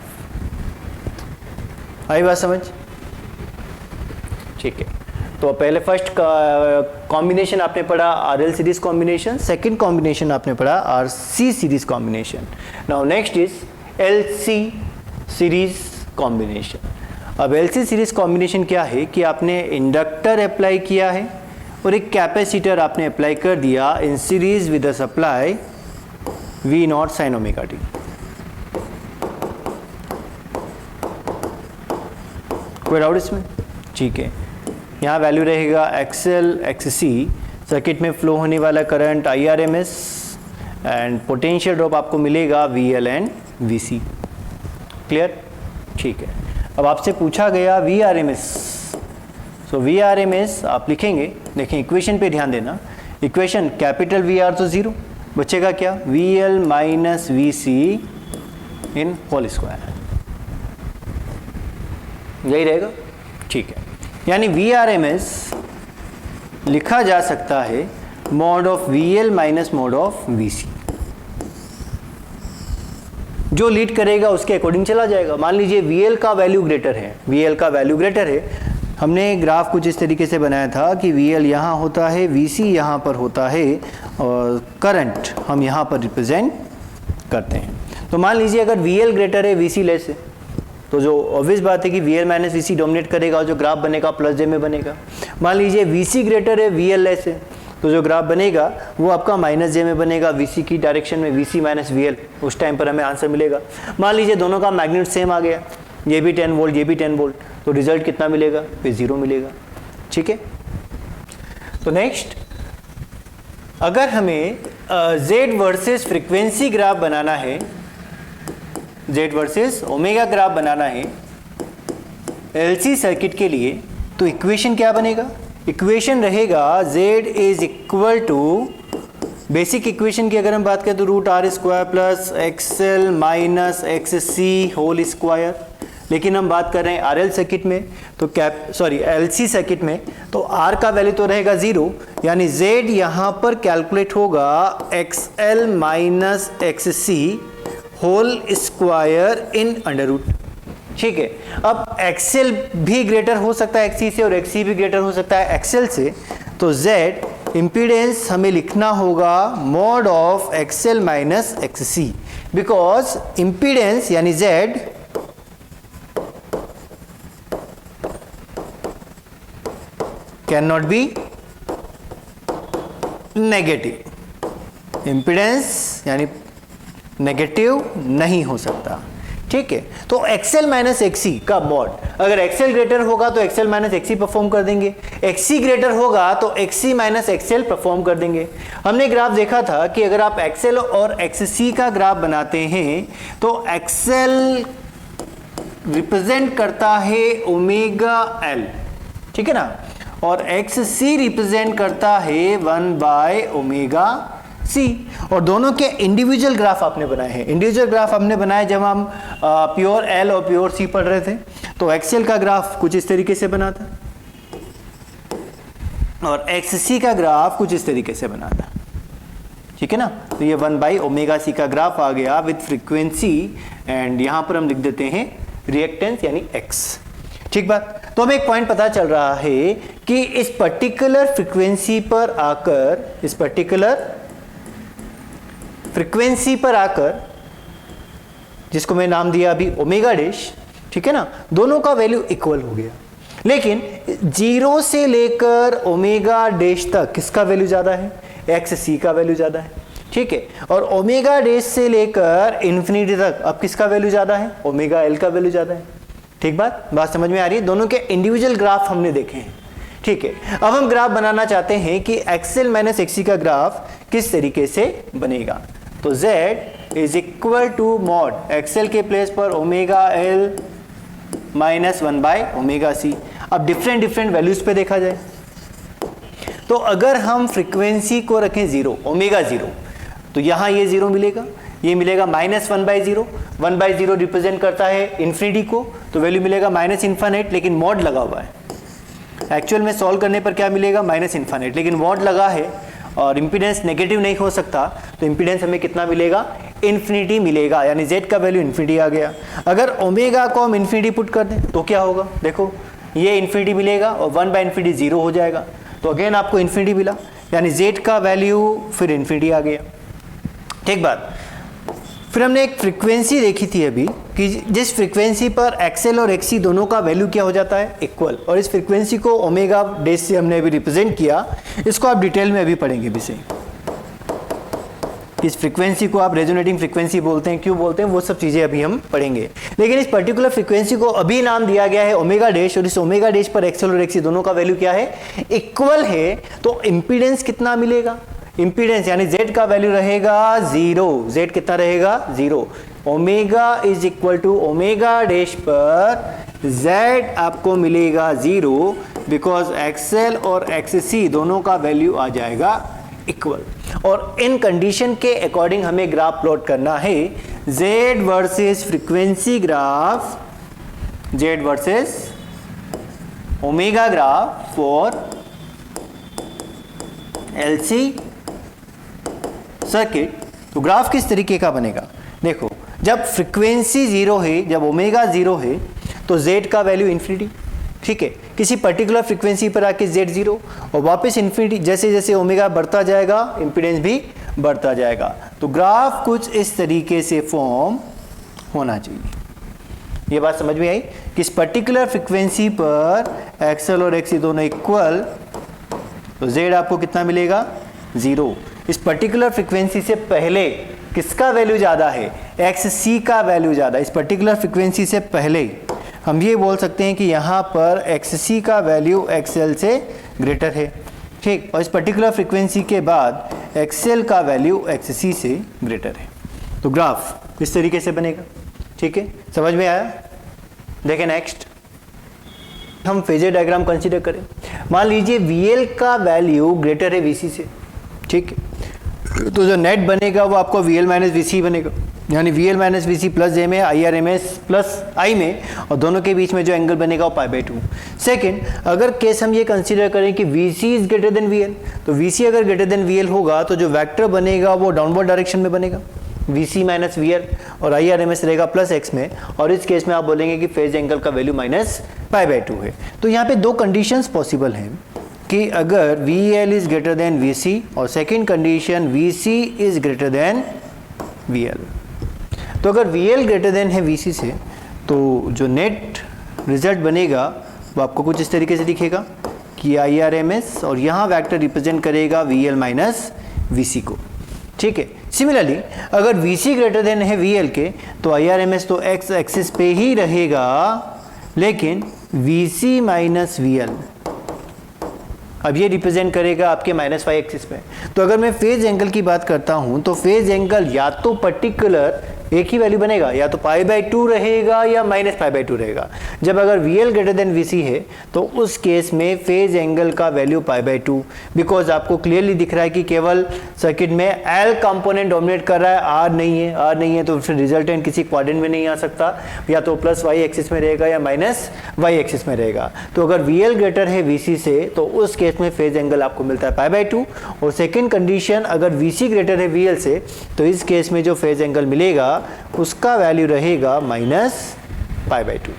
आई बात समझ, ठीक है। तो पहले फर्स्ट कॉम्बिनेशन आपने पढ़ा RL series combination, second combination आपने पढ़ा RC series combination. Now next is LC series combination. अब एलसी सीरीज कॉम्बिनेशन क्या है कि आपने इंडक्टर अप्लाई किया है और एक कैपेसिटर आपने अप्लाई कर दिया in series with the supply V naught sine omega T. कोई डाउट इसमें, ठीक है। यहाँ वैल्यू रहेगा एक्सएल एक्ससी, सर्किट में फ्लो होने वाला current IRMS and potential drop आपको मिलेगा वीएल एंड वीसी। क्लियर, ठीक है। अब आपसे पूछा गया वीआरएमएस, सो वीआरएमएस आप लिखेंगे, देखें इक्वेशन पे ध्यान देना, इक्वेशन कैपिटल वी आर तो जीरो, बचेगा क्या VL minus VC in whole square, यही रहेगा, ठीक है। यानी वीआरएमएस लिखा जा सकता है mod of VL minus mod of VC, जो लीड करेगा उसके अकॉर्डिंग चला जाएगा। मान लीजिए वीएल का वैल्यू ग्रेटर है, वीएल का वैल्यू ग्रेटर है, हमने ग्राफ कुछ इस तरीके से बनाया था कि वीएल यहाँ होता है, वीसी यहाँ पर होता है और करंट हम यहाँ पर रिप्रेजेंट करते हैं। तो मान लीजिए अगर वीएल ग्रेटर है वीसी लेस है, तो जो ऑब्वियस बात है कि वीएल माइनस वीसी डोमिनेट करेगा और जो ग्राफ बनेगा प्लस जे में बनेगा। मान लीजिए वीसी ग्रेटर है वीएल लेस है, तो जो ग्राफ बनेगा वो आपका माइनस जे में बनेगा, वीसी की डायरेक्शन में वीसी माइनस वीएल, उस टाइम पर हमें आंसर मिलेगा। मान लीजिए दोनों का मैग्नीट्यूड सेम आ गया, ये भी 10 वोल्ट ये भी 10 वोल्ट, तो रिजल्ट कितना मिलेगा, फिर 0 मिलेगा, ठीक है। तो नेक्स्ट, अगर हमें जेड वर्सेस फ्रीक्वेंसी ग्राफ बनाना है, जेड वर्सेस ओमेगा ग्राफ बनाना है एलसी सर्किट के लिए, तो इक्वेशन क्या बनेगा, इक्वेशन रहेगा z is equal to, basic equation की अगर हम बात करें तो root R square plus XL minus XC whole square, लेकिन हम बात कर रहे हैं आरएल सर्किट में, तो एलसी सर्किट में, तो आर का वैल्यू तो रहेगा 0, यानी z यहाँ पर कैलकुलेट होगा XL minus XC whole square in under root, ठीक है। अब एक्सएल भी ग्रेटर हो सकता है एक्सी से और एक्सी भी ग्रेटर हो सकता है एक्सएल से, तो z इंपीडेंस हमें लिखना होगा mod of XL minus एक्ससी, because impedance यानी z can not be negative, impedance यानी नेगेटिव नहीं हो सकता, ठीक है। तो एक्सएल माइनस एक्सी का मॉड, अगर एक्सएल ग्रेटर होगा तो एक्सएल माइनस एक्सी परफॉर्म कर देंगे, एक्सी ग्रेटर होगा तो एक्सी माइनस एक्सएल परफॉर्म कर देंगे। हमने ग्राफ देखा था कि अगर आप एक्सएल और एक्ससी का ग्राफ बनाते हैं तो एक्सएल रिप्रेजेंट करता है ओमेगा एल, ठीक है ना, और एक्ससी रिप्रेजेंट करता है 1/ओमेगा सी, और दोनों के इंडिविजुअल ग्राफ आपने बनाए हैं। इंडिविजुअल ग्राफ हमने बनाए जब हम प्योर एल और प्योर सी पढ़ रहे थे, तो एक्सएल का ग्राफ कुछ इस तरीके से बना था और एक्ससी का ग्राफ कुछ इस तरीके से बना था, ठीक है ना। तो ये 1/ओमेगा सी का ग्राफ आ गया विद फ्रीक्वेंसी, एंड यहां पर हम लिख देते हैं रिएक्टेंस यानी एक्स, ठीक बात। तो हमें एक पॉइंट पता चल रहा है कि इस पर्टिकुलर फ्रीक्वेंसी पर आकर, इस पर्टिकुलर फ्रीक्वेंसी पर आकर, जिसको मैं नाम दिया अभी ओमेगा डैश, ठीक है ना, दोनों का वैल्यू इक्वल हो गया, लेकिन 0 से लेकर ओमेगा डैश तक किसका वैल्यू ज्यादा है, एक्स सी का वैल्यू ज्यादा है, ठीक है। और ओमेगा डैश से लेकर इन्फिनिटी तक अब किसका वैल्यू ज्यादा है, ओमेगा एल का वैल्यू ज्यादा है, ठीक बात समझ में आ रही है? दोनों के इंडिविजुअल ग्राफ हमने देखे हैं, ठीक है। अब हम ग्राफ बनाना चाहते हैं कि एक्सएल माइनस एक्सी का ग्राफ किस तरीके से बनेगा। तो z is equal to mod XL के प्लेस पर ओमेगा एल माइनस 1/ωc। अब डिफरेंट वैल्यूज पे देखा जाए तो अगर हम फ्रीक्वेंसी को रखें 0 ओमेगा 0 तो यहाँ ये 0 मिलेगा, ये मिलेगा माइनस 1/0। 1/0 रिप्रेजेंट करता है इन्फिनिटी को, तो वैल्यू मिलेगा माइनस इन्फिनिट, लेकिन मॉड लगा हुआ है। एक्चुअल में सॉल्व करने पर क्या मिलेगा? माइनस इन्फिनिट, लेकिन मॉड लगा है और इम्पीडेंस नेगेटिव नहीं हो सकता, तो इम्पीडेंस हमें कितना मिलेगा? इन्फिनिटी मिलेगा, यानी z का वैल्यू इन्फिनिटी आ गया। अगर ओमेगा को हम इन्फिनिटी पुट कर दें तो क्या होगा? देखो ये इन्फिनिटी मिलेगा और 1/∞ 0 हो जाएगा, तो अगेन आपको इन्फिनिटी मिला, यानी z का वैल्यू फिर इन्फिनिटी आ गया। ठीक बात। फिर हमने एक फ्रीक्वेंसी देखी थी अभी कि जिस फ्रीक्वेंसी पर एक्सएल और एक्सी दोनों का वैल्यू क्या हो जाता है? इक्वल। और इस फ्रीक्वेंसी को ओमेगा डैश से हमने अभी रिप्रेजेंट किया, इसको आप डिटेल में अभी पढ़ेंगे भी सही। इस फ्रीक्वेंसी को आप रेजोनेटिंग फ्रीक्वेंसी बोलते हैं, क्यों बोलते हैं, वो सब चीज़ें अभी हम पढ़ेंगे। लेकिन इस पर्टिकुलर फ्रीक्वेंसी को अभी नाम दिया गया है ओमेगा डैश, और इस ओमेगा डैश पर एक्सएल और एक्सी दोनों का वैल्यू क्या है? इक्वल है। तो इम्पीडेंस कितना मिलेगा? इम्पीडेंस यानी z का वैल्यू रहेगा 0। z कितना रहेगा? 0। Omega is equal to omega dash पर z आपको मिलेगा 0, बिकॉज एक्सएल और एक्ससी दोनों का वैल्यू आ जाएगा इक्वल। और इन कंडीशन के अकॉर्डिंग हमें ग्राफ प्लॉट करना है, z versus frequency graph, z versus omega graph for LC circuit. तो ग्राफ किस तरीके का बनेगा? देखो, जब फ्रीक्वेंसी 0 है, जब ओमेगा 0 है, तो z का वैल्यू इन्फिनिटी, ठीक है। किसी पर्टिकुलर फ्रीक्वेंसी पर आके z 0 और वापस इन्फिनिटी, जैसे जैसे ओमेगा बढ़ता जाएगा इम्पीडेंस भी बढ़ता जाएगा। तो ग्राफ कुछ इस तरीके से फॉर्म होना चाहिए। ये बात समझ में आई कि इस पर्टिकुलर फ्रीक्वेंसी पर एक्सएल और एक्सी दोनों इक्वल, तो z आपको कितना मिलेगा? 0। इस पर्टिकुलर फ्रीक्वेंसी से पहले किसका वैल्यू ज़्यादा है? XC का वैल्यू ज़्यादा। इस पर्टिकुलर फ्रीक्वेंसी से पहले हम ये बोल सकते हैं कि यहाँ पर XC का वैल्यू XL से ग्रेटर है, ठीक। और इस पर्टिकुलर फ्रीक्वेंसी के बाद XL का वैल्यू XC से ग्रेटर है। तो ग्राफ इस तरीके से बनेगा, ठीक है। समझ में आया? देखें नेक्स्ट हम फेजर डायग्राम कंसीडर करें। मान लीजिए VL का वैल्यू ग्रेटर है VC से, ठीक है। तो जो नेट बनेगा वो आपको VL माइनस VC बनेगा, यानी VL minus VC plus J में IRMS प्लस I में, और दोनों के बीच में जो एंगल बनेगा वो π/2। सेकेंड, अगर केस हम ये कंसीडर करें कि VC is greater than VL, तो VC अगर ग्रेटर देन VL होगा तो जो वेक्टर बनेगा वो डाउनवर्ड डायरेक्शन में बनेगा, VC माइनस VL, और IRMS रहेगा प्लस x में, और इस केस में आप बोलेंगे कि फेज एंगल का वैल्यू माइनस π/2 है। तो यहाँ पे दो कंडीशंस पॉसिबल हैं कि अगर VL is greater than VC, और second condition VC is greater than VL। तो अगर VL ग्रेटर देन है VC से, तो जो नेट रिजल्ट बनेगा वो आपको कुछ इस तरीके से दिखेगा कि IRMS, और यहाँ वेक्टर रिप्रेजेंट करेगा VL माइनस VC को, ठीक है। सिमिलरली अगर VC ग्रेटर देन है VL के, तो IRMS तो x एक्सिस पे ही रहेगा, लेकिन VC माइनस VL अब ये रिप्रेजेंट करेगा आपके माइनस y एक्सिस पे। तो अगर मैं फेज एंगल की बात करता हूँ, तो फेज एंगल या तो पर्टिकुलर एक ही वैल्यू बनेगा, या तो π/2 रहेगा या माइनस π/2 रहेगा। जब अगर VL ग्रेटर देन VC है, तो उस केस में फेज एंगल का वैल्यू π/2, बिकॉज आपको क्लियरली दिख रहा है कि केवल सर्किट में L कंपोनेंट डोमिनेट कर रहा है, R नहीं है, तो फिर रिजल्टेंट किसी क्वाड्रेंट में नहीं आ सकता, या तो प्लस y एक्सिस में रहेगा या माइनस y एक्सिस में रहेगा। तो अगर VL ग्रेटर है VC से, तो उस केस में फेज एंगल आपको मिलता है π/2, और सेकेंड कंडीशन अगर VC ग्रेटर है VL से, तो इस केस में जो फेज एंगल मिलेगा उसका वैल्यू रहेगा माइनस π/2,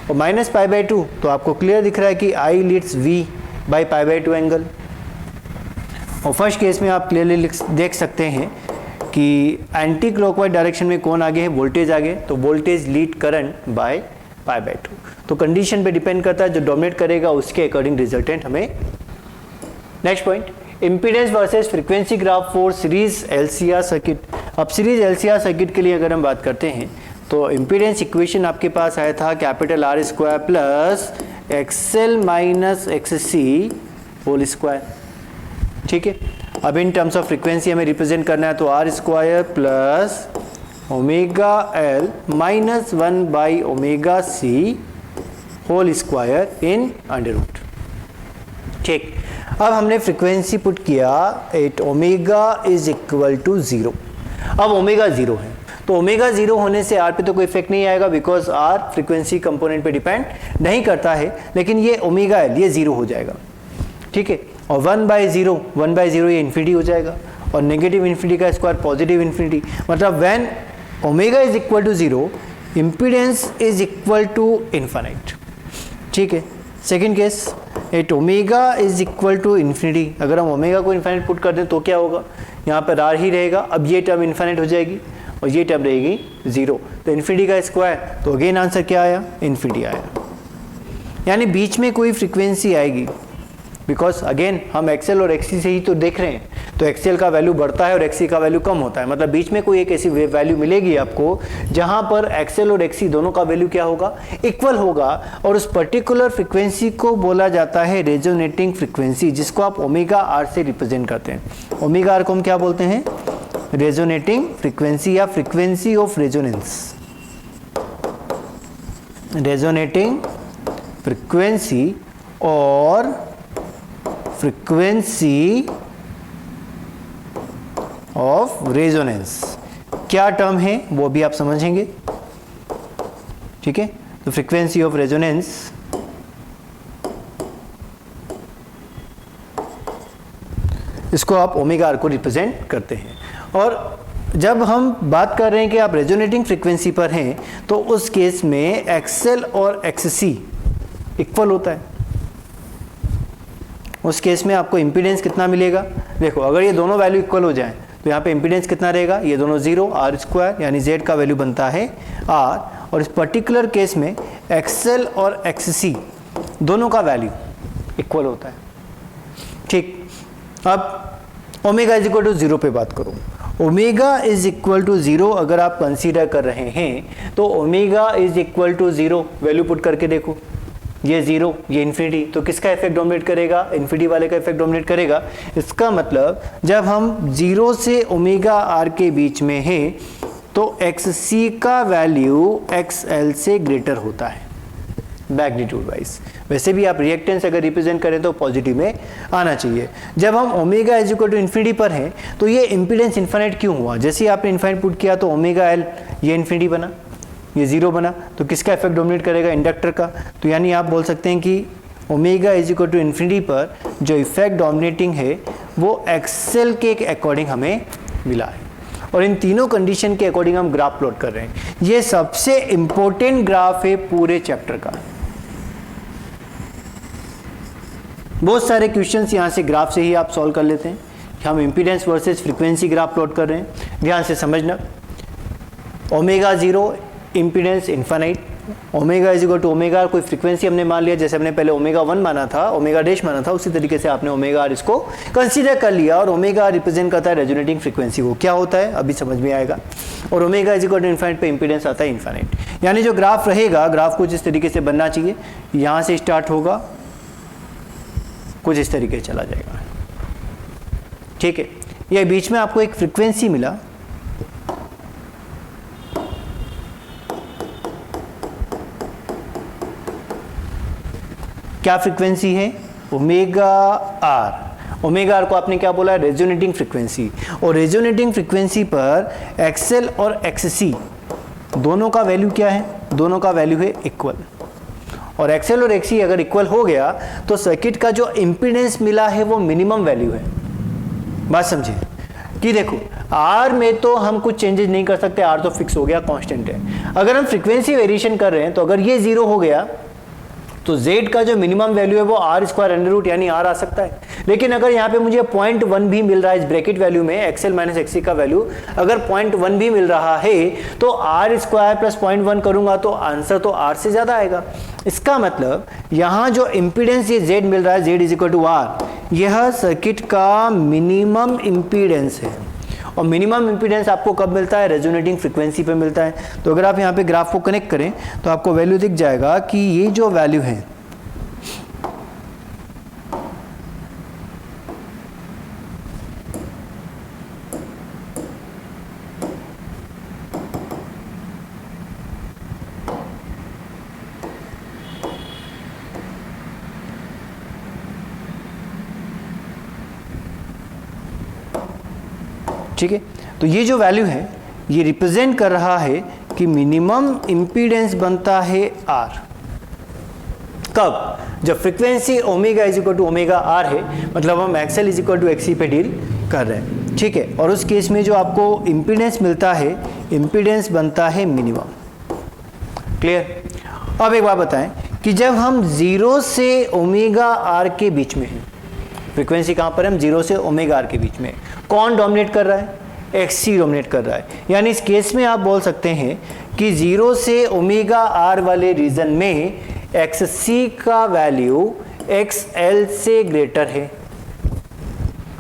और माइनस π/2 तो आपको क्लियर दिख रहा है कि I leads V by π/2 angle. और फर्स्ट केस में आप क्लियरली देख सकते हैं कि एंटी क्लॉकवाइज डायरेक्शन में कौन आगे है? वोल्टेज आगे, तो वोल्टेज लीड करंट बाय π/2। तो कंडीशन पे डिपेंड करता है, जो डोमिनेट करेगा उसके अकॉर्डिंग रिजल्टेंट हमें। Next point, impedance versus frequency graph for series LCR circuit. अब सीरीज LCR सर्किट के लिए अगर हम बात करते हैं, तो इम्पीडेंस इक्वेशन आपके पास आया था capital R square plus XL minus XC whole square, ठीक है। अब इन टर्म्स ऑफ फ्रीक्वेंसी हमें रिप्रेजेंट करना है, तो R square plus omega L minus 1 by omega C whole square in under root, ठीक। अब हमने फ्रीक्वेंसी पुट किया at omega is equal to 0। अब ओमेगा 0 है, तो ओमेगा 0 होने से आर पे तो कोई इफेक्ट नहीं आएगा, बिकॉज आर फ्रीक्वेंसी कंपोनेंट पे डिपेंड नहीं करता है, लेकिन ये ओमेगा एल ये 0 हो जाएगा, ठीक है। और 1/0 ये इन्फिनिटी हो जाएगा, और नेगेटिव इन्फिनिटी का स्क्वायर पॉजिटिव इन्फिनिटी, मतलब when omega is equal to 0 impedance is equal to infinite, ठीक है। Second case at omega is equal to infinity, अगर हम ओमेगा को इन्फिनिट पुट कर दें तो क्या होगा, यहाँ पर आर ही रहेगा, अब ये टर्म इन्फिनिट हो जाएगी और ये टर्म रहेगी 0, तो इन्फिनिटी का स्क्वायर, तो अगेन आंसर क्या आया, इन्फिनिटी आया। यानी बीच में कोई फ्रीक्वेंसी आएगी, बिकॉज अगेन हम एक्सएल और एक्सी से ही तो देख रहे हैं, तो एक्सएल का वैल्यू बढ़ता है और एक्सी का वैल्यू कम होता है, मतलब बीच में कोई एक ऐसी वैल्यू मिलेगी आपको जहां पर एक्सएल और एक्सी दोनों का वैल्यू क्या होगा, इक्वल होगा, और उस पर्टिकुलर फ्रीक्वेंसी को बोला जाता है रेजोनेटिंग फ्रीक्वेंसी, जिसको आप ओमेगा आर से रिप्रेजेंट करते हैं। ओमेगा आर को हम क्या बोलते हैं, रेजोनेटिंग फ्रीक्वेंसी या frequency of resonance, resonating frequency और फ्रीक्वेंसी ऑफ रेजोनेंस क्या टर्म है वो भी आप समझेंगे, ठीक है। तो फ्रीक्वेंसी ऑफ रेजोनेंस इसको आप ओमेगा आर को रिप्रेजेंट करते हैं। और जब हम बात कर रहे हैं कि आप रेजोनेटिंग फ्रीक्वेंसी पर हैं, तो उस केस में एक्सएल और एक्ससी इक्वल होता है। उस केस में आपको इम्पीडेंस कितना मिलेगा, देखो अगर ये दोनों वैल्यू इक्वल हो जाएं तो यहाँ पे इम्पीडेंस कितना रहेगा, ये दोनों 0, आर स्क्वायर यानी जेड का वैल्यू बनता है आर, और इस पर्टिकुलर केस में एक्सएल और एक्ससी दोनों का वैल्यू इक्वल होता है, ठीक। अब ओमेगा इज इक्वल टू 0 पे बात करूँ, ओमेगा इज इक्वल टू 0 अगर आप कंसीडर कर रहे हैं, तो omega is equal to 0 value put करके देखो, ये 0 ये इन्फिनिटी, तो किसका इफेक्ट डोमिनेट करेगा, इन्फिनिटी वाले का इफेक्ट डोमिनेट करेगा। इसका मतलब जब हम 0 से ओमेगा आर के बीच में है तो एक्ससी का वैल्यू एक्सएल से ग्रेटर होता है मैग्नीट्यूड वाइज। वैसे भी आप रिएक्टेंस अगर रिप्रेजेंट करें तो पॉजिटिव में आना चाहिए। जब हम omega is equal to infinity पर हैं तो ये इम्पीडेंस इन्फिनिट क्यों हुआ, जैसे ही आपने इन्फिनिट पुट किया तो ओमेगा एल ये इन्फिनिटी बना, ये 0 बना, तो किसका इफेक्ट डोमिनेट करेगा, इंडक्टर का। तो यानी आप बोल सकते हैं कि omega is equal to infinity पर जो इफेक्ट डोमिनेटिंग है वो एक्सएल के अकॉर्डिंग हमें मिला है, और इन तीनों कंडीशन के अकॉर्डिंग हम ग्राफ प्लॉट कर रहे हैं। ये सबसे इंपॉर्टेंट ग्राफ है पूरे चैप्टर का। बहुत सारे क्वेश्चंस यहाँ से ग्राफ से ही आप सॉल्व कर लेते हैं। हम impedance versus frequency graph plot कर रहे हैं, ध्यान से समझना। Omega 0 impedance infinite, omega is equal to omega कोई फ्रीक्वेंसी हमने मान लिया, जैसे हमने पहले ओमेगा 1 माना था, ओमेगा डैश माना था, उसी तरीके से आपने ओमेगा आर इसको कंसीडर कर लिया, और ओमेगा आर रिप्रेजेंट करता है रेजोनेटिंग फ्रीक्वेंसी। वो क्या होता है अभी समझ में आएगा। और omega is equal to infinite पे इम्पीडेंस आता है इन्फिनिट। यानी जो ग्राफ रहेगा, ग्राफ कुछ इस तरीके से बनना चाहिए, यहाँ से स्टार्ट होगा, कुछ इस तरीके से चला जाएगा, ठीक है। ये बीच में आपको एक फ्रीक्वेंसी मिला, क्या फ्रीक्वेंसी है, ओमेगा आर। ओमेगा आर को आपने क्या बोला, रेजोनेटिंग फ्रीक्वेंसी, और रेजोनेटिंग फ्रीक्वेंसी पर एक्सएल और एक्ससी दोनों का वैल्यू क्या है, दोनों का वैल्यू है इक्वल। और एक्सएल और एक्ससी अगर इक्वल हो गया तो सर्किट का जो इम्पीडेंस मिला है वो मिनिमम वैल्यू है। बात समझिए कि देखो आर में तो हम कुछ चेंजेस नहीं कर सकते, आर तो फिक्स हो गया, कांस्टेंट है। अगर हम फ्रीक्वेंसी वेरिएशन कर रहे हैं तो अगर ये 0 हो गया तो z का जो मिनिमम वैल्यू है वो आर स्क्वायर अंडर रूट यानी r आ सकता है। लेकिन अगर यहाँ पे मुझे 0.1 भी मिल रहा है इस ब्रैकेट वैल्यू में, एक्सएल माइनस एक्ससी का वैल्यू अगर 0.1 भी मिल रहा है तो आर स्क्वायर प्लस 0.1 करूंगा तो आंसर तो r से ज्यादा आएगा। इसका मतलब यहाँ जो इम्पीडेंस ये z मिल रहा है, z is equal to R, यह सर्किट का मिनिमम इम्पीडेंस है। और मिनिमम इम्पीडेंस आपको कब मिलता है, रेजोनेटिंग फ्रीक्वेंसी पे मिलता है। तो अगर आप यहाँ पे ग्राफ को कनेक्ट करें तो आपको वैल्यू दिख जाएगा कि ये जो वैल्यू है ठीक है। तो ये जो वैल्यू है ये रिप्रेजेंट कर रहा है कि मिनिमम इंपीडेंस बनता है R। कब? जब frequency omega is equal to omega R है, मतलब हम XL is equal to XC पे डील कर रहे हैं, ठीक है। और उस केस में जो आपको इंपीडेंस मिलता है, इंपीडेंस बनता है मिनिमम। क्लियर? अब एक बात बताएं कि जब हम 0 से ओमेगा आर के बीच में हैं, फ्रीक्वेंसी कहाँ पर है, हम 0 से ओमेगा आर के बीच में, कौन डोमिनेट कर रहा है, एक्सी डोमिनेट कर रहा है। यानी इस केस में आप बोल सकते हैं कि 0 से ओमेगा आर वाले रीजन में एक्ससी का वैल्यू एक्सएल से ग्रेटर है।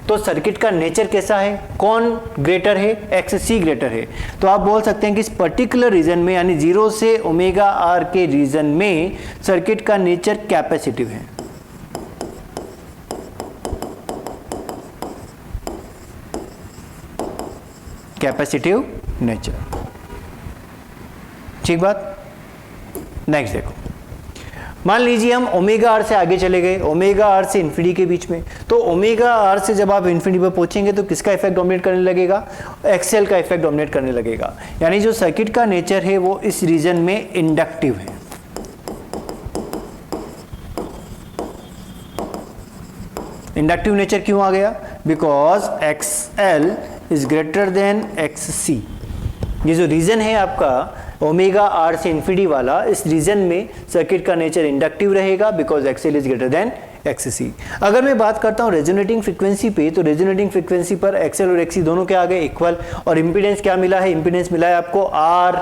तो सर्किट का नेचर कैसा है, कौन ग्रेटर है, एक्ससी ग्रेटर है। तो आप बोल सकते हैं कि इस पर्टिकुलर रीजन में यानी 0 से ओमेगा आर के रीजन में सर्किट का नेचर कैपेसिटिव है। कैपेसिटिव नेचर, ठीक बात। नेक्स्ट देखो, मान लीजिए हम ओमेगा आर से आगे चले गए, ओमेगा आर से इन्फिनिटी के बीच में। तो ओमेगा आर से जब आप इन्फिनिटी पर पहुंचेंगे तो किसका इफेक्ट डोमिनेट करने लगेगा, एक्सएल का इफेक्ट डोमिनेट करने लगेगा। यानी जो सर्किट का नेचर है वो इस रीजन में इंडक्टिव है। इंडक्टिव नेचर क्यों आ गया, because XL is greater than एक्ससी। ये जो रीजन है आपका ओमेगा आर से इन्फिनिटी वाला, इस रीजन में सर्किट का नेचर इंडक्टिव रहेगा because XL is greater than एक्ससी। अगर मैं बात करता हूँ रेजोनेटिंग फ्रीक्वेंसी पे, तो रेजोनेटिंग फ्रीक्वेंसी पर एक्सएल और एक्ससी दोनों क्या आ गए, इक्वल। और इंपीडेंस क्या मिला है, इंपीडेंस मिला है आपको आर,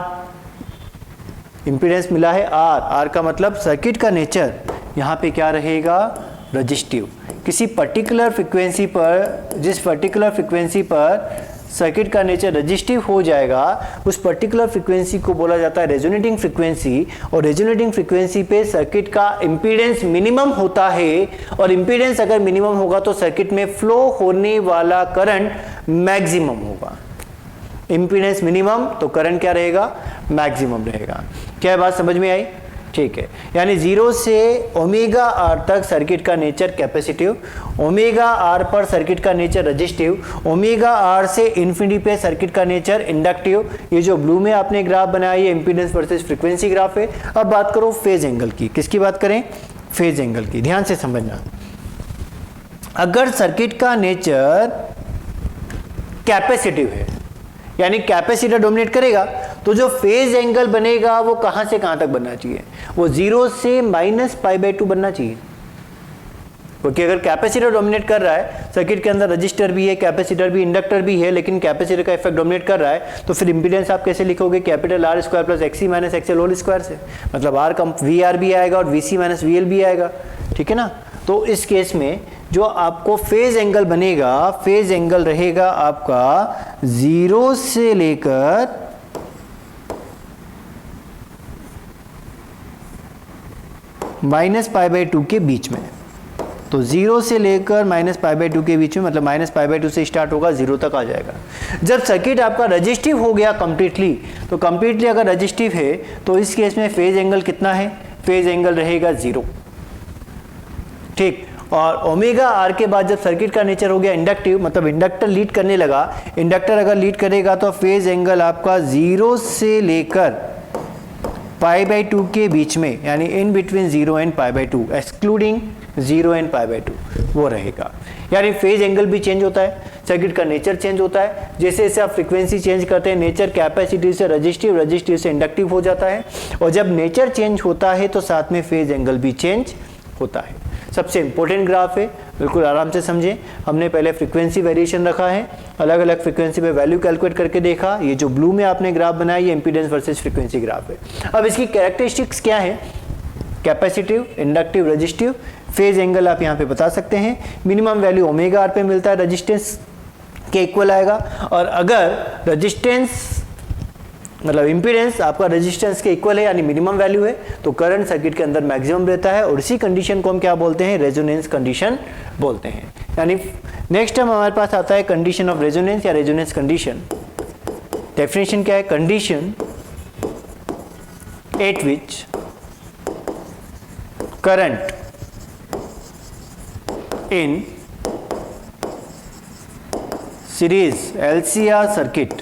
इंपीडेंस मिला है आर। आर का मतलब सर्किट का नेचर यहाँ पे क्या रहेगा, रजिस्टिव। किसी पर्टिकुलर फ्रीक्वेंसी पर, जिस पर्टिकुलर फ्रीक्वेंसी पर सर्किट का नेचर रजिस्टिव हो जाएगा, उस पर्टिकुलर फ्रीक्वेंसी को बोला जाता है रेजोनेटिंग फ्रीक्वेंसी। और रेजोनेटिंग फ्रीक्वेंसी पे सर्किट का इंपीडेंस मिनिमम होता है, और इंपीडेंस अगर मिनिमम होगा तो सर्किट में फ्लो होने वाला करंट मैक्सिमम होगा। इंपीडेंस मिनिमम तो करंट क्या रहेगा, मैक्सिमम रहेगा। क्या बात समझ में आई? ठीक है। यानी 0 से ओमेगा आर तक सर्किट का नेचर कैपेसिटिव, ओमेगा आर पर सर्किट का नेचर रजिस्टिव, ओमेगा आर से इन्फिनिटी पे सर्किट का नेचर इंडक्टिव। ये जो ब्लू में आपने ग्राफ बनाया ये इंपीडेंस वर्सेस फ्रीक्वेंसी ग्राफ है। अब बात करो फेज एंगल की। किसकी बात करें, फेज एंगल की। ध्यान से समझना, अगर सर्किट का नेचर कैपेसिटिव है यानी कैपेसिटर डोमिनेट करेगा, तो जो फेज एंगल बनेगा वो कहां से कहां तक बनना चाहिए, वो 0 से -π/2 बनना चाहिए। क्योंकि अगर कैपेसिटर डोमिनेट कर रहा है, सर्किट के अंदर रजिस्टर भी है, कैपेसिटर भी, इंडक्टर भी है, लेकिन कैपेसिटर का इफेक्ट डोमिनेट कर रहा है, तो फिर इंपीडेंस आप कैसे लिखोगे, capital R square plus XC minus XL whole square से। मतलब R कम VR भी आएगा और VC माइनस VL भी आएगा, ठीक है ना। तो इस केस में जो आपको फेज एंगल बनेगा, फेज एंगल रहेगा आपका 0 से लेकर -π/2 के बीच में। तो 0 से लेकर -π/2 के बीच में, मतलब -π/2 से स्टार्ट होगा, 0 तक आ जाएगा। जब सर्किट आपका रजिस्टिव हो गया कंप्लीटली, तो कंप्लीटली अगर रजिस्टिव है तो इस केस में फेज एंगल कितना है, फेज एंगल रहेगा 0, ठीक। और ओमेगा आर के बाद जब सर्किट का नेचर हो गया इंडक्टिव, मतलब इंडक्टर लीड करने लगा, इंडक्टर अगर लीड करेगा तो फेज एंगल आपका 0 से लेकर π/2 के बीच में, यानी in between 0 and π/2, excluding 0 and π/2 वो रहेगा। यानी फेज एंगल भी चेंज होता है, सर्किट का नेचर चेंज होता है। जैसे जैसे आप फ्रीक्वेंसी चेंज करते हैं, नेचर कैपेसिटिव से रजिस्टिव, रजिस्टिव से इंडक्टिव हो जाता है। और जब नेचर चेंज होता है तो साथ में फेज एंगल भी चेंज होता है। सबसे इंपॉर्टेंट ग्राफ है, बिल्कुल आराम से समझें। हमने पहले फ्रीक्वेंसी वेरिएशन रखा है, अलग अलग फ्रीक्वेंसी पे वैल्यू कैलकुलेट करके देखा। ये जो ब्लू में आपने ग्राफ बनाया ये इंपीडेंस वर्सेस फ्रीक्वेंसी ग्राफ है। अब इसकी कैरेक्टरिस्टिक्स क्या है, capacitive, inductive, resistive. Phase angle आप यहाँ पे बता सकते हैं। मिनिमम वैल्यू ओमेगा आर पे मिलता है रेजिस्टेंस के इक्वल आएगा, और अगर रेजिस्टेंस मतलब इम्पीडेंस आपका रेजिस्टेंस के इक्वल है यानी मिनिमम वैल्यू है, तो करंट सर्किट के अंदर मैक्सिमम रहता है, और इसी कंडीशन को हम क्या बोलते हैं, रेजोनेंस कंडीशन बोलते हैं। यानी नेक्स्ट टाइम हमारे पास आता है कंडीशन ऑफ रेजोनेंस या रेजोनेंस कंडीशन। डेफिनेशन क्या है, condition at which current in series LCR circuit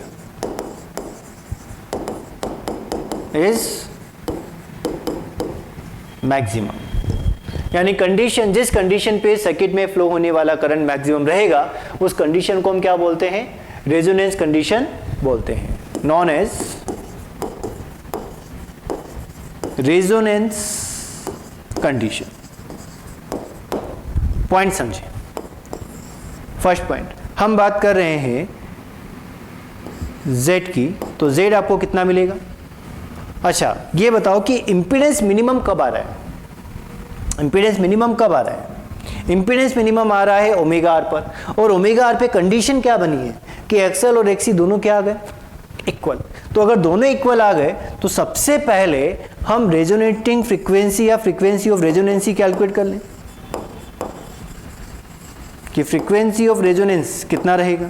is maximum. यानी कंडीशन, जिस कंडीशन पे सर्किट में फ्लो होने वाला करंट मैक्सिमम रहेगा उस कंडीशन को हम क्या बोलते हैं, रेजोनेंस कंडीशन बोलते हैं, known as resonance condition. Point समझे। फर्स्ट पॉइंट, हम बात कर रहे हैं Z की, तो Z आपको कितना मिलेगा। अच्छा ये बताओ कि इंपीडेंस मिनिमम कब आ रहा है, इंपीडेंस मिनिमम कब आ रहा है, इंपीडेंस मिनिमम आ रहा है ओमेगा आर पर, और ओमेगा आर पे कंडीशन क्या बनी है कि एक्सएल और एक्सी दोनों क्या आ गए, इक्वल। तो अगर दोनों इक्वल आ गए तो सबसे पहले हम रेजोनेटिंग फ्रीक्वेंसी या फ्रीक्वेंसी ऑफ रेजोनेंसी कैलकुलेट कर लें कि फ्रीक्वेंसी ऑफ रेजोनेंस कितना रहेगा।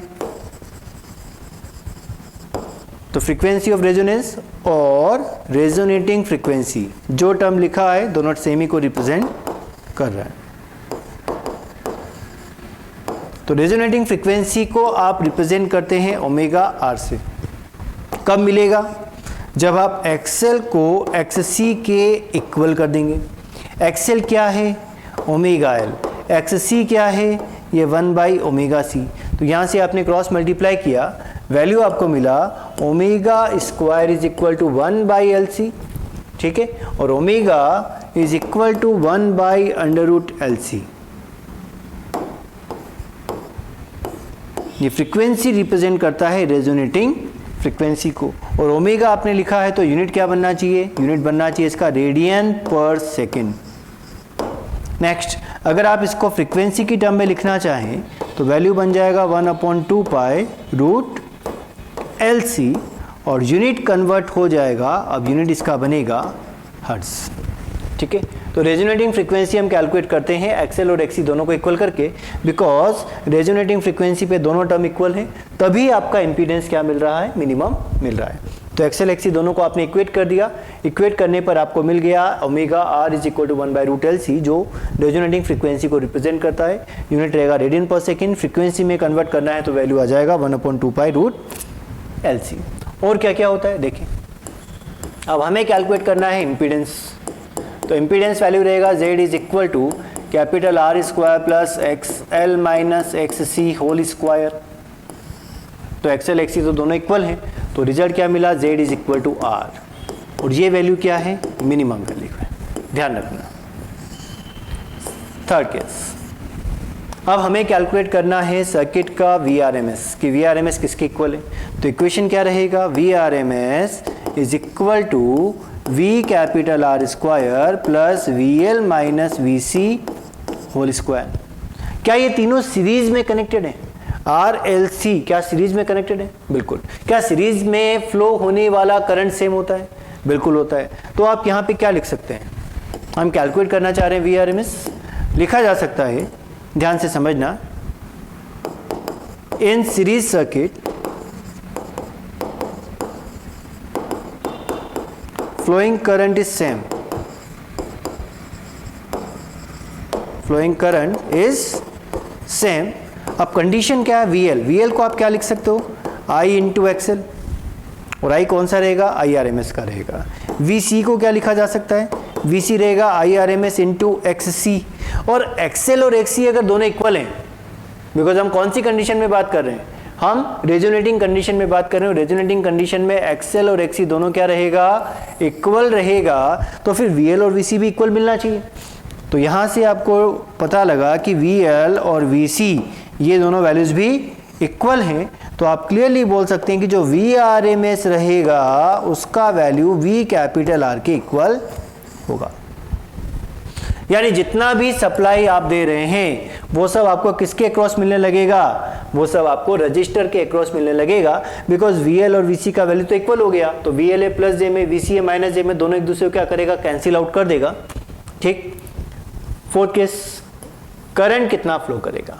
तो फ्रीक्वेंसी ऑफ रेजोनेंस और रेजोनेटिंग फ्रीक्वेंसी, जो टर्म लिखा है दोनों सेम ही को रिप्रेजेंट कर रहा है। तो रेजोनेटिंग फ्रीक्वेंसी को आप रिप्रेजेंट करते हैं ओमेगा आर से। कब मिलेगा, जब आप एक्सएल को एक्ससी के इक्वल कर देंगे। एक्सएल क्या है, ओमेगा एल, एक्ससी क्या है, ये 1/ओमेगा सी। तो यहाँ से आपने क्रॉस मल्टीप्लाई किया, वैल्यू आपको मिला omega square is equal to 1/LC, ठीक है, और omega is equal to 1/√LC। ये फ्रीक्वेंसी रिप्रेजेंट करता है रेजोनेटिंग फ्रीक्वेंसी को, और ओमेगा आपने लिखा है तो यूनिट क्या बनना चाहिए, यूनिट बनना चाहिए इसका रेडियन पर सेकेंड। नेक्स्ट, अगर आप इसको फ्रीक्वेंसी की टर्म में लिखना चाहें तो वैल्यू बन जाएगा 1/2π√LC, और यूनिट कन्वर्ट हो जाएगा, अब यूनिट इसका बनेगा हर्ट्ज, ठीक है। तो रेजोनेटिंग फ्रीक्वेंसी हम कैलकुलेट करते हैं एक्सएल और एक्सी दोनों को इक्वल करके, बिकॉज रेजोनेटिंग फ्रीक्वेंसी पे दोनों टर्म इक्वल है, तभी आपका इंपीडेंस क्या मिल रहा है, मिनिमम मिल रहा है। तो एक्सएल एक्सी दोनों को आपने इक्वेट कर दिया, इक्वेट करने पर आपको मिल गया omega R is equal to 1/√LC, जो रेजोनेटिंग फ्रीक्वेंसी को रिप्रेजेंट करता है। यूनिट रहेगा रेडियन पर सेकेंड, फ्रीक्वेंसी में कन्वर्ट करना है तो वैल्यू आ जाएगा 1/2π√LC। और क्या क्या होता है देखें। अब हमें कैलकुलेट करना है इम्पीडेंस, तो इम्पीडेंस वैल्यू रहेगा Z is equal to capital R square plus XL minus XC whole square. तो XL XC तो दोनों इक्वल हैं, तो रिजल्ट क्या मिला, Z is equal to R, और ये वैल्यू क्या है, मिनिमम वैल्यू है, ध्यान रखना। थर्ड केस, अब हमें कैलकुलेट करना है सर्किट का VRMS, कि VRMS किसके इक्वल है। तो इक्वेशन क्या रहेगा, VRMS is equal to V capital R square plus VL minus VC whole square. क्या ये तीनों सीरीज में कनेक्टेड है, RLC क्या सीरीज में कनेक्टेड है, बिल्कुल। क्या सीरीज में फ्लो होने वाला करंट सेम होता है, बिल्कुल होता है। तो आप यहाँ पे क्या लिख सकते हैं, हम कैलकुलेट करना चाह रहे हैं VRMS, लिखा जा सकता है, ध्यान से समझना, in series circuit flowing current is same, flowing current is same। अब कंडीशन क्या है, VL, VL को आप क्या लिख सकते हो, I इंटू XL, और I कौन सा रहेगा, IRMS का रहेगा। VC को क्या लिखा जा सकता है, VC रहेगा IRMS इंटू XC, और XL और XC अगर दोनों इक्वल हैं, बिकॉज हम कौन सी कंडीशन में बात कर रहे हैं, हम रेजोनेटिंग कंडीशन में बात कर रहे हैं। रेजोनेटिंग कंडीशन में एक्सएल और एक्सी दोनों क्या रहेगा, इक्वल रहेगा, तो फिर VL और VC भी इक्वल मिलना चाहिए। तो यहाँ से आपको पता लगा कि VL और VC ये दोनों वैल्यूज भी इक्वल हैं, तो आप क्लियरली बोल सकते हैं कि जो VRMS रहेगा उसका वैल्यू V कैपिटल R के इक्वल होगा। यानी जितना भी सप्लाई आप दे रहे हैं वो सब आपको किसके अक्रॉस मिलने लगेगा, वो सब आपको रजिस्टर के अक्रॉस मिलने लगेगा, बिकॉज VL और VC का वैल्यू तो इक्वल हो गया, तो VLA प्लस जे में VCA माइनस जे में दोनों एक दूसरे को क्या करेगा, कैंसिल आउट कर देगा। ठीक। फोर्थ केस, करंट कितना फ्लो करेगा,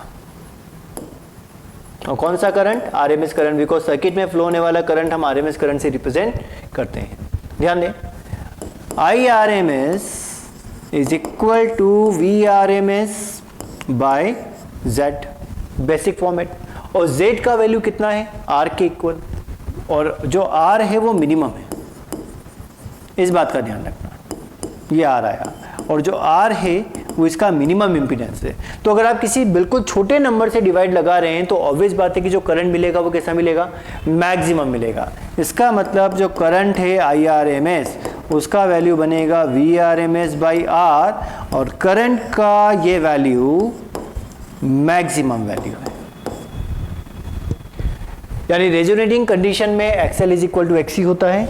और कौन सा current, RMS current, because circuit में फ्लो होने वाला करंट हम RMS करंट से रिप्रेजेंट करते हैं। ध्यान दें, IRMS is equal to VRMS by Z, basic format, और Z का वैल्यू कितना है, R के इक्वल, और जो R है वो मिनिमम है, इस बात का ध्यान रखना, ये R आया, और जो R है वो इसका मिनिमम इम्पीडेंस है। तो अगर आप किसी बिल्कुल छोटे नंबर से डिवाइड लगा रहे हैं तो ऑब्वियस बात है कि जो करंट मिलेगा वो कैसा मिलेगा, मैक्सिमम मिलेगा। इसका मतलब जो करंट है IRMS उसका वैल्यू बनेगा VRMS बाई R, और करंट का ये वैल्यू मैक्सिमम वैल्यू है। यानी रेजोनेटिंग कंडीशन में XL is equal to XC होता है,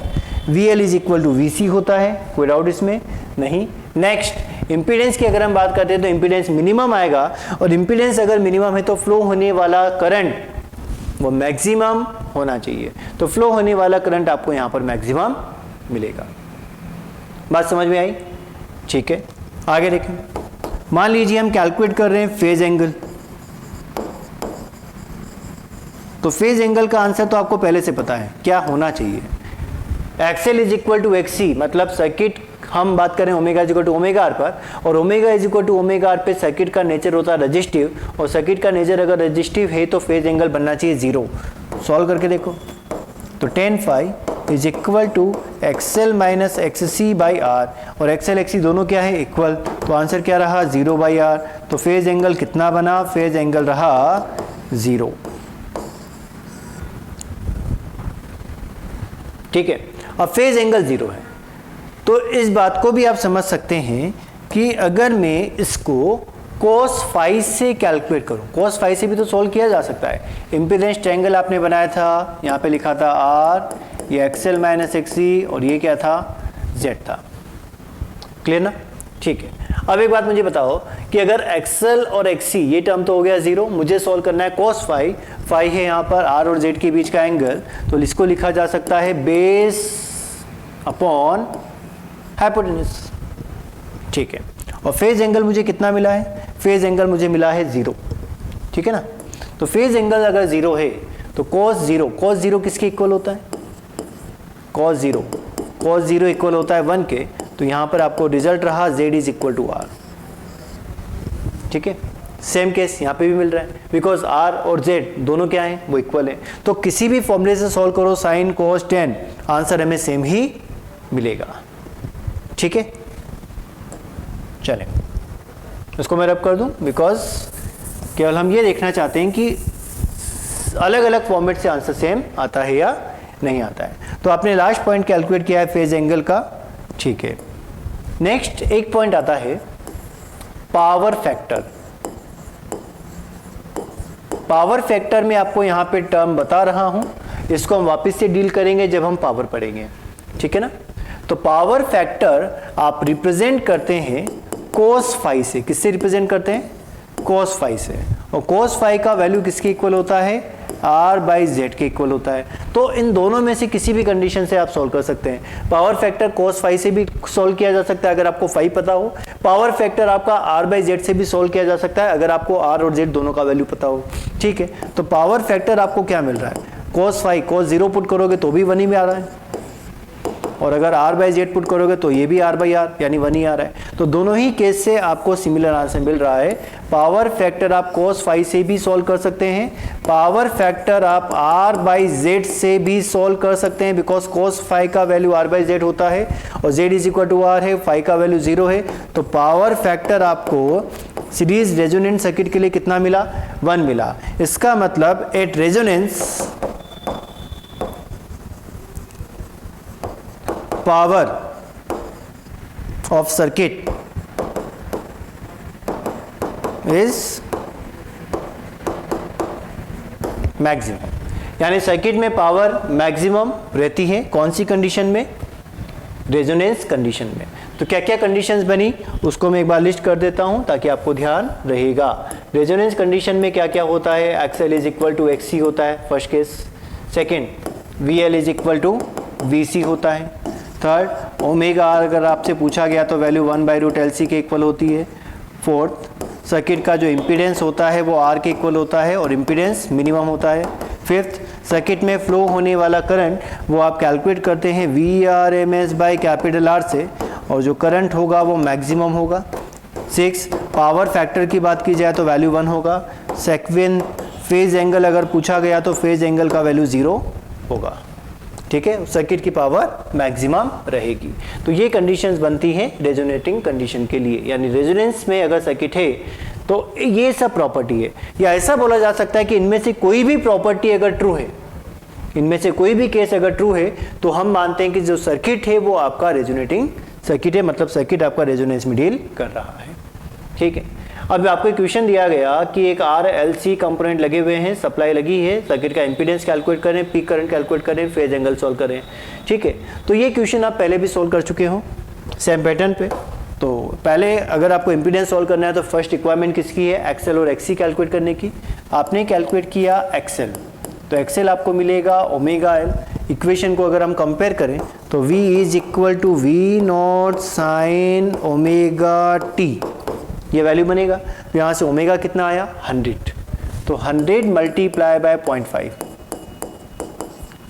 VL is equal to VC होता है, कोई डाउट इसमें नहीं। नेक्स्ट, इंपीडेंस की अगर हम बात करते हैं तो इंपीडेंस मिनिमम आएगा, और इंपीडेंस अगर मिनिमम है तो फ्लो होने वाला करंट वो मैक्सिमम होना चाहिए, तो फ्लो होने वाला करंट आपको यहां पर मैक्सिमम मिलेगा। बात समझ में आई? ठीक है, आगे देखें। मान लीजिए हम कैलकुलेट कर रहे हैं फेज एंगल, तो फेज एंगल का आंसर तो आपको पहले से पता है क्या होना चाहिए, XL is equal to XC, मतलब सर्किट हम बात करें omega is equal to omega R पर, और omega is equal to omega R पे सर्किट का नेचर होता है रजिस्टिव, और सर्किट का नेचर अगर रजिस्टिव है तो फेज एंगल बनना चाहिए 0। सॉल्व करके देखो, तो tan phi is equal to XL minus XC by R, और XL XC दोनों क्या है, इक्वल, तो आंसर क्या रहा 0 बाई आर, तो फेज एंगल कितना बना, फेज एंगल रहा 0। ठीक है, अब फेज एंगल 0 है, तो इस बात को भी आप समझ सकते हैं कि अगर मैं इसको cos फाई से कैलकुलेट करूं, cos फाई से भी तो सॉल्व किया जा सकता है। इम्पीडेंस ट्रायंगल आपने बनाया था, यहाँ पे लिखा था R, ये XL माइनस XC, और ये क्या था, Z था। क्लियर ना? ठीक है, अब एक बात मुझे बताओ कि अगर XL और XC ये टर्म तो हो गया 0, मुझे सॉल्व करना है cos फाई, फाई है यहाँ पर R और Z के बीच का एंगल, तो इसको लिखा जा सकता है बेस अपॉन हाइपोटेन्यूज। ठीक है, और फेज एंगल मुझे कितना मिला है, फेज एंगल मुझे मिला है 0। ठीक है ना, तो फेज एंगल अगर 0 है तो cos 0 किसके इक्वल होता है, cos 0 इक्वल होता है 1 के, तो यहां पर आपको रिजल्ट रहा Z is equal to R। ठीक है, सेम केस यहाँ पे भी मिल रहा है, बिकॉज R और Z दोनों क्या हैं, वो इक्वल है, तो किसी भी फॉर्मूले से सॉल्व करो साइन cos tan, आंसर हमें सेम ही मिलेगा। ठीक है, चलें, इसको मैं रब कर दूं, बिकॉज केवल हम ये देखना चाहते हैं कि अलग अलग फॉर्मेट से आंसर सेम आता है या नहीं आता है। तो आपने लास्ट पॉइंट कैलकुलेट किया है फेज एंगल का। ठीक है, नेक्स्ट एक पॉइंट आता है पावर फैक्टर। पावर फैक्टर में आपको यहां पे टर्म बता रहा हूं, इसको हम वापस से डील करेंगे जब हम पावर पढ़ेंगे। ठीक है ना, तो पावर फैक्टर आप रिप्रेजेंट करते हैं cos फाई से। किससे रिप्रेजेंट करते हैं, cos फाई से, और cos फाई का वैल्यू किसके इक्वल होता है, R बाई Z के इक्वल होता है। तो इन दोनों में से किसी भी कंडीशन से आप सॉल्व कर सकते हैं। पावर फैक्टर cos फाई से भी सॉल्व किया जा सकता है अगर आपको फाई पता हो, पावर फैक्टर आपका R बाई Z से भी सॉल्व किया जा सकता है अगर आपको R और Z दोनों का वैल्यू पता हो। ठीक है, तो पावर फैक्टर आपको क्या मिल रहा है, cos फाई, cos 0 पुट करोगे तो भी 1 ही में आ रहा है, और अगर R बाई Z पुट करोगे तो ये भी R बाई R यानी 1 ही आ रहा है। तो दोनों ही केस से आपको सिमिलर आंसर मिल रहा है। पावर फैक्टर आप cos फाई से भी सॉल्व कर सकते हैं, पावर फैक्टर आप R बाई Z से भी सॉल्व कर सकते हैं, बिकॉज cos फाई का वैल्यू R बाई Z होता है और Z is equal to R है, फाई का वैल्यू 0 है। तो पावर फैक्टर आपको सीरीज रेजोनेंट सर्किट के लिए कितना मिला, 1 मिला। इसका मतलब at resonance power of circuit is maximum, यानी सर्किट में पावर मैक्सिमम रहती है कौन सी कंडीशन में, रेजोनेंस कंडीशन में। तो क्या क्या कंडीशंस बनी उसको मैं एक बार लिस्ट कर देता हूं ताकि आपको ध्यान रहेगा। रेजोनेंस कंडीशन में क्या क्या होता है, XL is equal to XC होता है first case, second VL is equal to VC होता है, थर्ड ओमेगा अगर आपसे पूछा गया तो वैल्यू 1/√LC के इक्वल होती है, फोर्थ सर्किट का जो इम्पीडेंस होता है वो आर के इक्वल होता है और इम्पीडेंस मिनिमम होता है, फिफ्थ सर्किट में फ्लो होने वाला करंट वो आप कैलकुलेट करते हैं VRMS बाई कैपिटल आर से और जो करंट होगा वो मैक्सिमम होगा, सिक्स पावर फैक्टर की बात की जाए तो वैल्यू 1 होगा, सेकंड फेज एंगल अगर पूछा गया तो फेज एंगल का वैल्यू 0 होगा, ठीक है, सर्किट की पावर मैक्सिमम रहेगी। तो ये कंडीशंस बनती हैं रेजोनेटिंग कंडीशन के लिए, यानी रेजोनेंस में अगर सर्किट है तो ये सब प्रॉपर्टी है, या ऐसा बोला जा सकता है कि इनमें से कोई भी प्रॉपर्टी अगर ट्रू है, इनमें से कोई भी केस अगर ट्रू है तो हम मानते हैं कि जो सर्किट है वो आपका रेजोनेटिंग सर्किट है, मतलब सर्किट आपका रेजोनेंस में डील कर रहा है, ठीक है। अब आपको एक क्वेश्चन दिया गया कि एक RLC कंपोनेंट लगे हुए हैं, सप्लाई लगी है, सर्किट का इंपीडेंस कैलकुलेट करें, पीक करंट कैलकुलेट करें, फेज एंगल सॉल्व करें, ठीक है। तो ये क्वेश्चन आप पहले भी सॉल्व कर चुके हो सेम पैटर्न पे। तो पहले अगर आपको इंपीडेंस सॉल्व करना है तो फर्स्ट रिक्वायरमेंट किसकी है, एक्सएल और एक्सी कैलकुलेट करने की। आपने कैलकुलेट किया एक्सएल, तो एक्सएल आपको मिलेगा ओमेगा एल। इक्वेशन को अगर हम कंपेयर करें तो V is equal to V0 sine omega t, ये वैल्यू बनेगा। तो यहाँ से ओमेगा कितना आया 100, तो 100 मल्टीप्लाई बाय 0.5,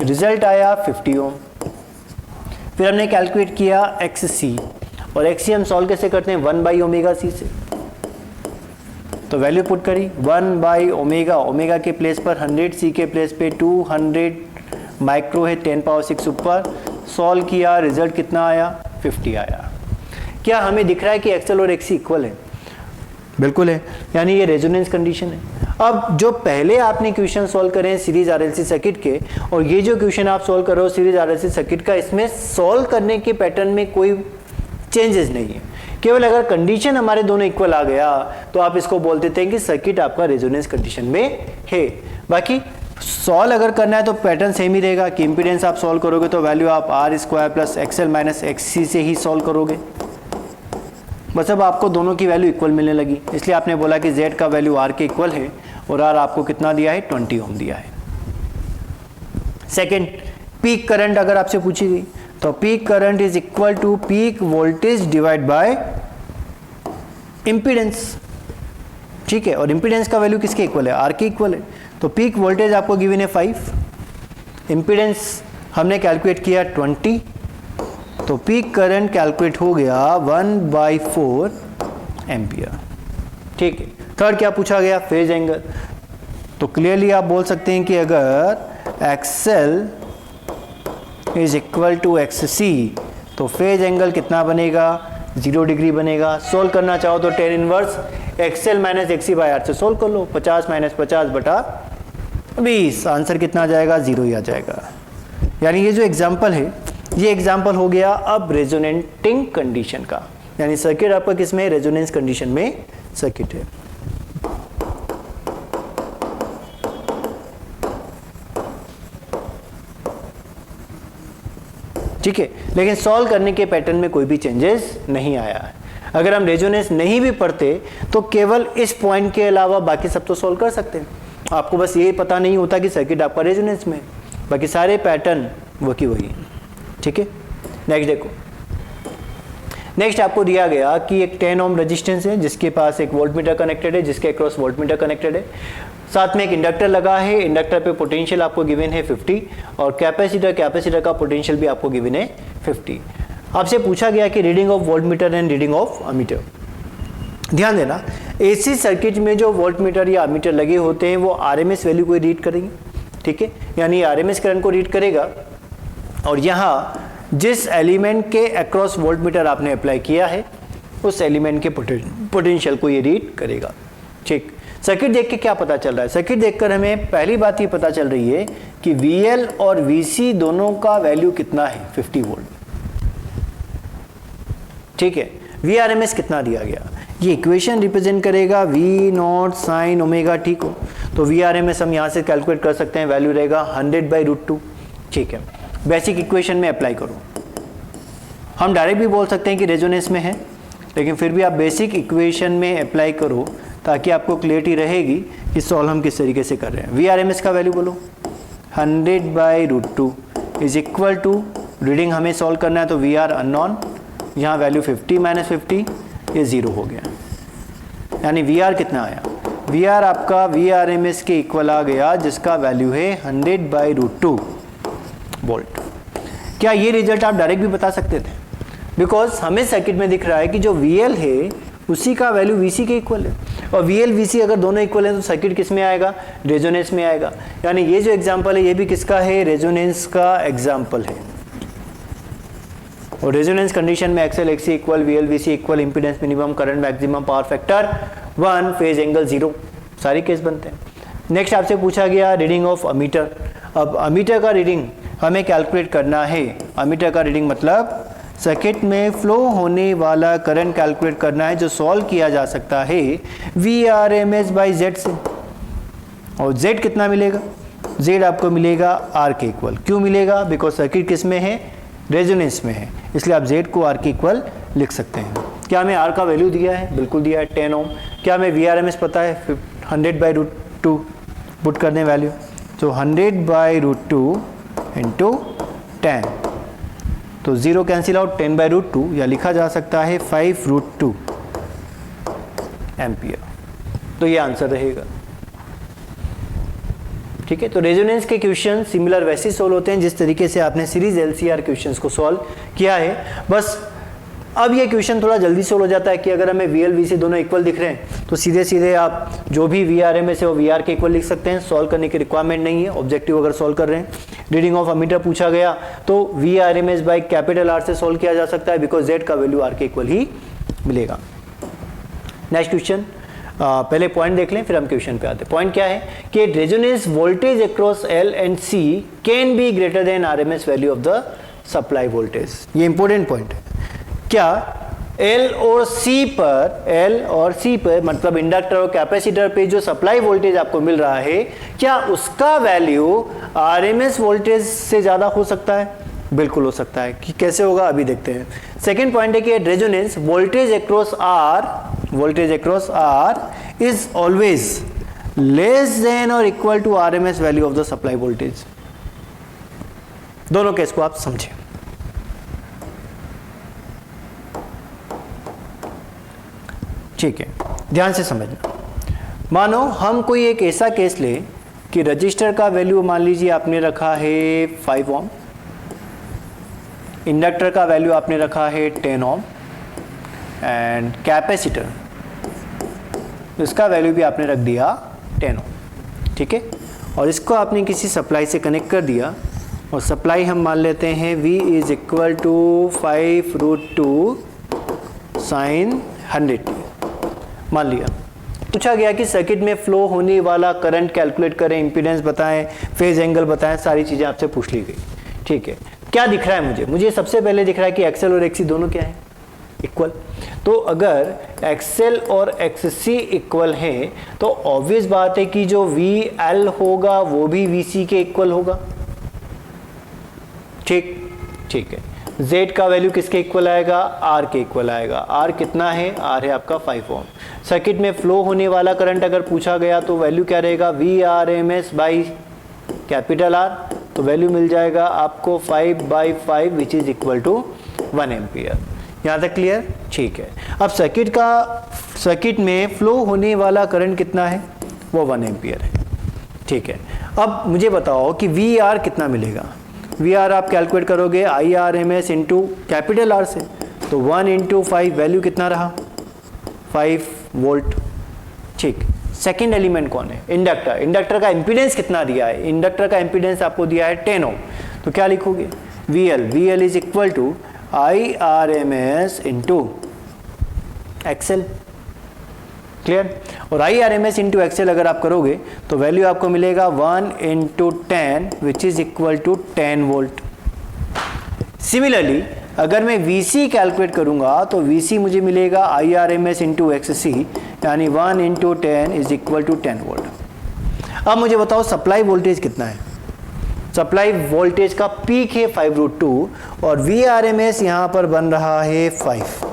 रिजल्ट आया 50 ओम। फिर हमने कैलकुलेट किया XC, और XC हम सॉल्व कैसे करते हैं 1/ओमेगा C से, तो वैल्यू पुट करी 1/ओमेगा, ओमेगा के प्लेस पर 100, C के प्लेस पे 200 माइक्रो है, 10 पावर 6 ऊपर, सॉल्व किया, रिजल्ट कितना आया 50 आया। क्या हमें दिख रहा है कि एक्सएल और XC इक्वल है? बिल्कुल है, यानी ये रेजोनेंस कंडीशन है। अब जो पहले आपने क्वेश्चन सॉल्व करे हैं सीरीज RLC सर्किट के, और ये जो क्वेश्चन आप सॉल्व कर रहे हो सीरीज RLC सर्किट का, इसमें सॉल्व करने के पैटर्न में कोई चेंजेस नहीं है, केवल अगर कंडीशन हमारे दोनों इक्वल आ गया तो आप इसको बोल देते हैं कि सर्किट आपका रेजोनेंस कंडीशन में है। बाकी सॉल्व अगर करना है तो पैटर्न सेम ही रहेगा कि इंपीडेंस आप सॉल्व करोगे तो वैल्यू आप R² plus XL minus XC से ही सॉल्व करोगे, बस अब आपको दोनों की वैल्यू इक्वल मिलने लगी, इसलिए आपने बोला कि Z का वैल्यू R के इक्वल है और R आपको कितना दिया है 20 ओम दिया है। सेकेंड, पीक करंट अगर आपसे पूछी गई तो peak current is equal to peak voltage divide by impedance, ठीक है, और इंपीडेंस का वैल्यू किसके इक्वल है R के इक्वल है। तो पीक वोल्टेज आपको गिवन है 5, इंपीडेंस हमने कैलकुलेट किया 20, तो पीक करंट कैलकुलेट हो गया 1/4 एम्पियर, ठीक है। थर्ड क्या पूछा गया, फेज एंगल, तो क्लियरली आप बोल सकते हैं कि अगर XL is equal to XC तो फेज एंगल कितना बनेगा 0 डिग्री बनेगा। सोल्व करना चाहो तो tan inverse XL minus XC by R से सोल्व कर लो, 50 माइनस 50 बटा 20, आंसर कितना आ जाएगा 0 ही आ जाएगा। यानी ये जो एग्जाम्पल है ये एग्जाम्पल हो गया अब रेजोनेटिंग कंडीशन का, यानी सर्किट आपका किसमें रेजोनेंस कंडीशन में सर्किट है। ठीक है, लेकिन सॉल्व करने के पैटर्न में कोई भी चेंजेस नहीं आया है। अगर हम रेजोनेंस नहीं भी पढ़ते तो केवल इस पॉइंट के अलावा बाकी सब तो सॉल्व कर सकते हैं, आपको बस ये पता नहीं होता कि सर्किट आपका रेजोनेंस में, बाकी सारे पैटर्न वो की वही। ठीक है, नेक्स्ट देखो, नेक्स्ट आपको दिया गया कि एक 10 ओम रेजिस्टेंस है जिसके पास एक वोल्टमीटर कनेक्टेड है, जिसके अक्रॉस वोल्टमीटर कनेक्टेड है, साथ में एक इंडक्टर लगा है, इंडक्टर पे पोटेंशियल आपको गिवन है 50 और कैपेसिटर का पोटेंशियल भी आपको गिवन है 50। आपसे पूछा गया कि reading of voltmeter and reading of ammeter. ध्यान देना, एसी सर्किट में जो वोल्टमीटर या अमीटर लगे होते हैं वो आरएमएस वैल्यू को रीड करेंगे। ठीक है, यानी आरएमएस करंट को रीड करेगा और यहाँ जिस एलिमेंट के अक्रॉस वोल्टमीटर आपने अप्लाई किया है उस एलिमेंट के पोटेंशियल को ये रीड करेगा। ठीक, सर्किट देख के क्या पता चल रहा है, सर्किट देखकर हमें पहली बात ये पता चल रही है कि VL और VC दोनों का वैल्यू कितना है 50 वोल्ट। ठीक है, VRMS कितना दिया गया, ये इक्वेशन रिप्रेजेंट करेगा V0 साइन ओमेगा टी को, तो VRMS हम यहाँ से कैलकुलेट कर सकते हैं, वैल्यू रहेगा 100/√2। ठीक है, बेसिक इक्वेशन में अप्लाई करो, हम डायरेक्ट भी बोल सकते हैं कि रेजोनेंस में है, लेकिन फिर भी आप बेसिक इक्वेशन में अप्लाई करो ताकि आपको क्लियरिटी रहेगी कि सॉल्व हम किस तरीके से कर रहे हैं। VRMS का वैल्यू बोलो 100/√2 इज इक्वल टू, रीडिंग हमें सॉल्व करना है तो VR अननोन, यहाँ वैल्यू 50 - 50 ये 0 हो गया, यानी VR कितना आया, VR आपका VRMS के इक्वल आ गया जिसका वैल्यू है 100/√2 वोल्ट। क्या ये रिजल्ट आप डायरेक्ट भी बता सकते थे? बिकॉज हमें सर्किट में दिख रहा है कि जो VL है उसी का वैल्यू VC के इक्वल है, और VL VC अगर दोनों इक्वल हैं तो सर्किट किस में आएगा, रेजोनेंस में आएगा। यानी ये जो एग्जांपल है ये भी किसका है, रेजोनेंस का एग्जांपल है। और रेजोनेंस कंडीशन में XL XC equal, VL VC equal, impedance minimum, current maximum, power factor 1, phase angle 0, सारे केस बनते हैं। नेक्स्ट आपसे पूछा गया रीडिंग ऑफ अमीटर। अब अमीटर का रीडिंग हमें कैलकुलेट करना है। अमीटर का रीडिंग मतलब सर्किट में फ्लो होने वाला करंट कैलकुलेट करना है, जो सॉल्व किया जा सकता है VRMS/Z से। और Z कितना मिलेगा, Z आपको मिलेगा R के इक्वल। क्यों मिलेगा, बिकॉज सर्किट किस में है, रेजोनेंस में है, इसलिए आप Z को R के इक्वल लिख सकते हैं। क्या हमें R का वैल्यू दिया है, बिल्कुल दिया है 10 ओम। क्या हमें VRMS पता है, 100/√2 पुट कर दें वैल्यू, तो 100/√2 इंटू 10, तो 0 कैंसिल आउट, 10/√2 या लिखा जा सकता है 5√2 एम्पियर, तो ये आंसर रहेगा। ठीक है, तो रेजोनेंस के क्वेश्चन सिमिलर वैसे सोल्व होते हैं जिस तरीके से आपने सीरीज LCR क्वेश्चंस को सॉल्व किया है। बस अब ये क्वेश्चन थोड़ा जल्दी सोल्व हो जाता है कि अगर हमें VL VC दोनों इक्वल दिख रहे हैं तो सीधे सीधे आप जो भी VRMS है वो VR के इक्वल लिख सकते हैं, सॉल्व करने की रिक्वायरमेंट नहीं है। ऑब्जेक्टिव अगर सॉल्व कर रहे हैं, रीडिंग ऑफ अमीटर पूछा गया तो VRMS/R से सॉल्व किया जा सकता है, बिकॉज Z का वैल्यू R के इक्वल ही मिलेगा। नेक्स्ट क्वेश्चन, पहले पॉइंट देख लें फिर हम क्वेश्चन पे आते हैं। पॉइंट क्या है कि resonance voltage across L and C can be greater than RMS value of the supply voltage. ये इंपॉर्टेंट पॉइंट है। क्या L और C पर मतलब इंडक्टर और कैपेसिटर पे जो सप्लाई वोल्टेज आपको मिल रहा है, क्या उसका वैल्यू RMS वोल्टेज से ज्यादा हो सकता है? बिल्कुल हो सकता है। कि कैसे होगा अभी देखते हैं। सेकेंड पॉइंट है कि resonance voltage across R is always less than और equal to RMS value of the supply voltage. दोनों केस को आप समझें। ठीक है, ध्यान से समझना। मानो हम कोई एक ऐसा केस ले कि रजिस्टर का वैल्यू मान लीजिए आपने रखा है 5 ओम, इंडक्टर का वैल्यू आपने रखा है 10 ओम एंड कैपेसिटर इसका वैल्यू भी आपने रख दिया 10 ओम। ठीक है, और इसको आपने किसी सप्लाई से कनेक्ट कर दिया और सप्लाई हम मान लेते हैं V is equal to 5√2 sin 100t मान लिया। पूछा गया कि सर्किट में फ्लो होने वाला करंट कैलकुलेट करें, इंपीडेंस बताएं, फेज एंगल बताएं, सारी चीज़ें आपसे पूछ ली गई। ठीक है, क्या दिख रहा है मुझे सबसे पहले दिख रहा है कि XL और XC दोनों क्या है, इक्वल। तो अगर XL और XC इक्वल हैं तो ऑब्वियस बात है कि जो VL होगा वो भी VC के इक्वल होगा। ठीक है, Z का वैल्यू किसके इक्वल आएगा, R के इक्वल आएगा। R कितना है, R है आपका 5 ओम। सर्किट में फ्लो होने वाला करंट अगर पूछा गया तो वैल्यू क्या रहेगा, VRMS/R, तो वैल्यू मिल जाएगा आपको 5/5 which is equal to 1 ampere. यहाँ तक क्लियर? ठीक है। अब सर्किट में फ्लो होने वाला करंट कितना है, वो 1 एम्पियर है। ठीक है, अब मुझे बताओ कि VR कितना मिलेगा। VR आप कैलकुलेट करोगे IRMS इंटू कैपिटल R से, तो 1 इंटू 5 वैल्यू कितना रहा, 5 वोल्ट। ठीक, सेकेंड एलिमेंट कौन है, इंडक्टर का इंपीडेंस कितना दिया है, इंडक्टर का इंपीडेंस आपको दिया है 10 ओम, तो क्या लिखोगे, VL is equal to IRMS into XL। Clear? और IRMS इंटू XL अगर आप करोगे तो वैल्यू आपको मिलेगा 1 into 10 which is equal to 10 volt. Similarly अगर मैं VC कैलकुलेट करूंगा तो VC मुझे मिलेगा IRMS इंटू XC, यानी 1 into 10 is equal to 10 volt. अब मुझे बताओ सप्लाई वोल्टेज कितना है। सप्लाई वोल्टेज का पीक है 5√2 और VRMS यहां पर बन रहा है 5।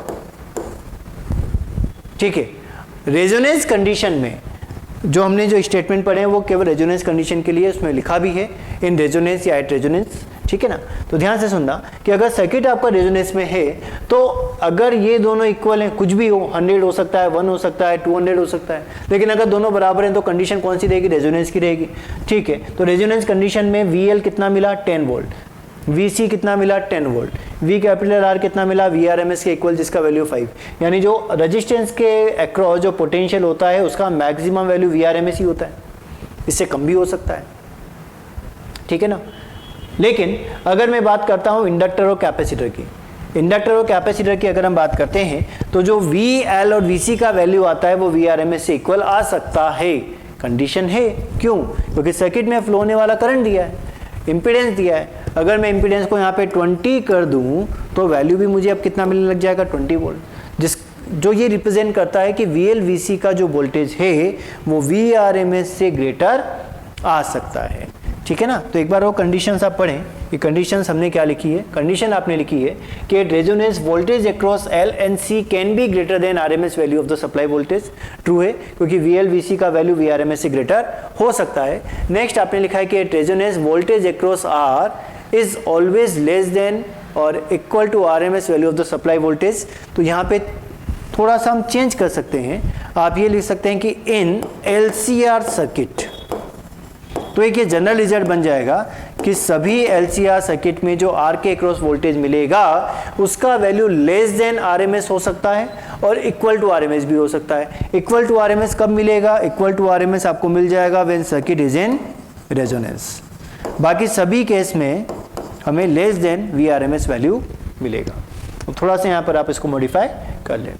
ठीक है, रेजोनेंस कंडीशन में जो हमने जो स्टेटमेंट पढ़े हैं वो केवल रेजोनेंस कंडीशन के लिए, उसमें लिखा भी है इन रेजोनेंस या एट रेजोनेंस। ठीक है ना, तो ध्यान से सुनना कि अगर सर्किट आपका रेजोनेंस में है तो अगर ये दोनों इक्वल हैं, कुछ भी हो, 100 हो सकता है, 1 हो सकता है, 200 हो सकता है, लेकिन अगर दोनों बराबर हैं तो कंडीशन कौन सी रहेगी? रेजोनेंस की रहेगी। ठीक है, तो रेजोनेंस कंडीशन में VL कितना मिला? 10 वोल्ट, VC कितना मिला? 10 वोल्ट, V कैपिटल R कितना मिला? VRMS के इक्वल, जिसका वैल्यू 5। यानी जो रेजिस्टेंस के अक्रॉस जो पोटेंशियल होता है उसका मैक्सिमम वैल्यू VRMS ही होता है, इससे कम भी हो सकता है। ठीक है ना, लेकिन अगर मैं बात करता हूं इंडक्टर और कैपेसिटर की, इंडक्टर और कैपेसिटर की अगर हम बात करते हैं तो जो VL और VC का वैल्यू आता है वो VRMS से इक्वल आ सकता है। कंडीशन है, क्यों? क्योंकि सर्किट में फ्लो होने वाला करंट दिया है, इंपीडेंस दिया है। अगर मैं इंपीडेंस को यहाँ पे 20 कर दूं तो वैल्यू भी मुझे अब कितना मिलने लग जाएगा? 20 वोल्ट, जो ये रिप्रेजेंट करता है कि VL VC का जो वोल्टेज है वो VRMS से ग्रेटर आ सकता है। ठीक है ना, तो एक बार वो कंडीशंस आप पढ़ें कि कंडीशंस हमने क्या लिखी है। कंडीशन आपने लिखी है कि resonance voltage across L and C can be greater than RMS value of the supply voltage. True है, क्योंकि VL VC का वैल्यू VRMS से ग्रेटर हो सकता है। नेक्स्ट आपने लिखा है कि resonance voltage across R is always less than और equal to RMS value of the supply voltage. तो यहाँ पे थोड़ा सा हम चेंज कर सकते हैं, आप ये लिख सकते हैं कि इन LCR सर्किट, तो एक ये जनरल रिजल्ट बन जाएगा कि सभी LCR सर्किट में जो R के अक्रॉस वोल्टेज मिलेगा उसका वैल्यू लेस देन RMS हो सकता है और इक्वल टू RMS भी हो सकता है। इक्वल टू RMS कब मिलेगा? इक्वल टू RMS आपको मिल जाएगा when circuit is in resonance. बाकी सभी केस में हमें लेस देन VRMS वैल्यू मिलेगा। तो थोड़ा सा यहाँ पर आप इसको मॉडिफाई कर लें।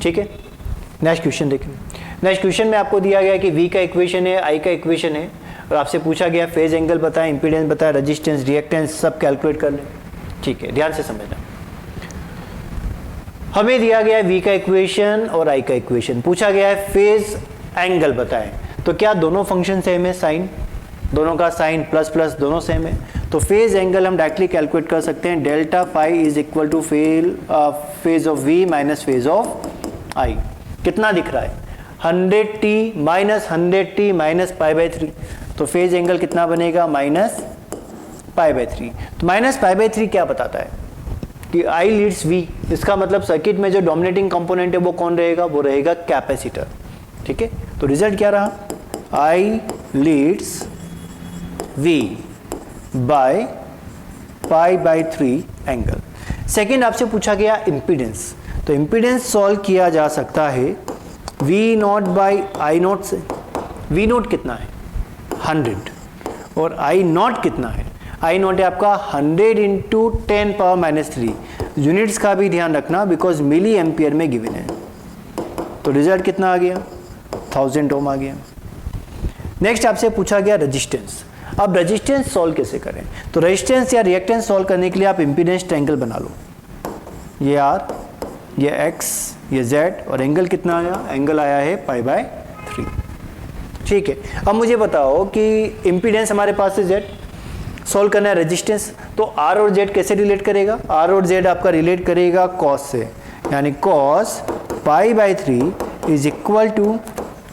ठीक है, नेक्स्ट क्वेश्चन देखें। नेक्स्ट क्वेश्चन में आपको दिया गया कि V का इक्वेशन है, I का इक्वेशन है और आपसे पूछा गया फेज एंगल बताएं, इंपीडेंस बताएं, रेजिस्टेंस, रिएक्टेंस सब कैलकुलेट कर लें। ठीक है, ध्यान से समझना। हमें दिया गया है V का इक्वेशन और I का इक्वेशन, पूछा गया है फेज एंगल बताएं। तो क्या दोनों फंक्शन सेम है? साइन, दोनों का साइन प्लस प्लस दोनों सेम है, तो फेज एंगल हम डायरेक्टली कैलकुलेट कर सकते हैं। Delta phi is equal to phase of V minus phase of I। कितना दिख रहा है? 100t माइनस 100t माइनस π/3, तो फेज एंगल कितना बनेगा? माइनस π/3। तो माइनस π/3 क्या बताता है? कि I लीड्स V, इसका मतलब सर्किट में जो डोमिनेटिंग कंपोनेंट है वो कौन रहेगा? वो रहेगा कैपेसिटर। ठीक है, तो रिजल्ट क्या रहा? I leads V by π/3 angle. Second आपसे पूछा गया इंपीडेंस, तो इंपीडेंस सॉल्व किया जा सकता है V0 बाई I0 से। V0 कितना है? 100 और I0 कितना है? I0 है आपका 100 इंटू 10⁻³ यूनिट्स का भी ध्यान रखना बिकॉज मिली एम्पियर में गिवन है। तो रिजल्ट कितना आ गया? 1000 ओम आ गया। नेक्स्ट आपसे पूछा गया रेजिस्टेंस। अब रेजिस्टेंस सॉल्व कैसे करें? तो रेजिस्टेंस या रिएक्टेंस सॉल्व करने के लिए आप इंपीडेंस ट्रायंगल बना लो। ये R, ये X, ये Z और एंगल कितना आया? एंगल आया है π/3। ठीक है, अब मुझे बताओ कि इंपीडेंस हमारे पास है Z, सॉल्व करना है रेजिस्टेंस, तो R और Z कैसे रिलेट करेगा? R और Z आपका रिलेट करेगा cos से, यानी cos π/3 is equal to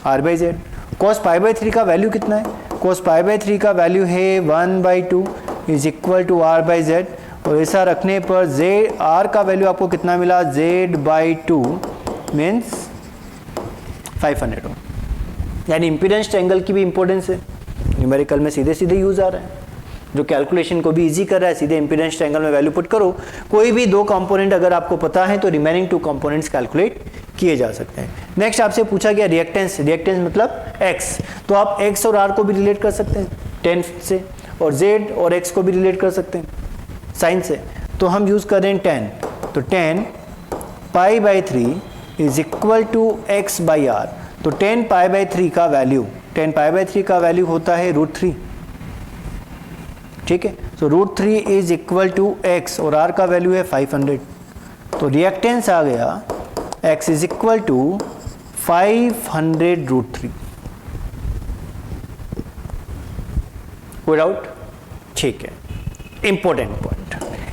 R/Z। cos π/3 का वैल्यू कितना है? cos π/3 का वैल्यू है 1/2 इज इक्वल टू R/Z और ऐसा रखने पर R का वैल्यू आपको कितना मिला? Z/2 मीन्स 500 ओम। यानी इंपीडेंस ट्रायंगल की भी इंपॉर्टेंस है, न्यूमेरिकल में सीधे सीधे यूज आ रहा है, जो कैलकुलेशन को भी इजी कर रहा है। सीधे इंपीडेंस ट्रायंगल में वैल्यू पुट करो, कोई भी दो कंपोनेंट अगर आपको पता है तो रिमेनिंग 2 कंपोनेंट्स कैलकुलेट किए जा सकते हैं। नेक्स्ट आपसे पूछा गया रिएक्टेंस, रिएक्टेंस मतलब X, तो आप X और R को भी रिलेट कर सकते हैं 10 से, और Z और X को भी रिलेट कर सकते हैं साइन से। तो हम यूज कर रहे हैं 10, तो 10 π/3 इज इक्वल टू X/R। तो 10 π/3 का वैल्यू, 10 π/3 का वैल्यू होता है √3। ठीक है, तो √3 इज इक्वल टू X और R का वैल्यू है 500। तो रिएक्टेंस आ गया X is equal to 500 √3। Without, ठीक है।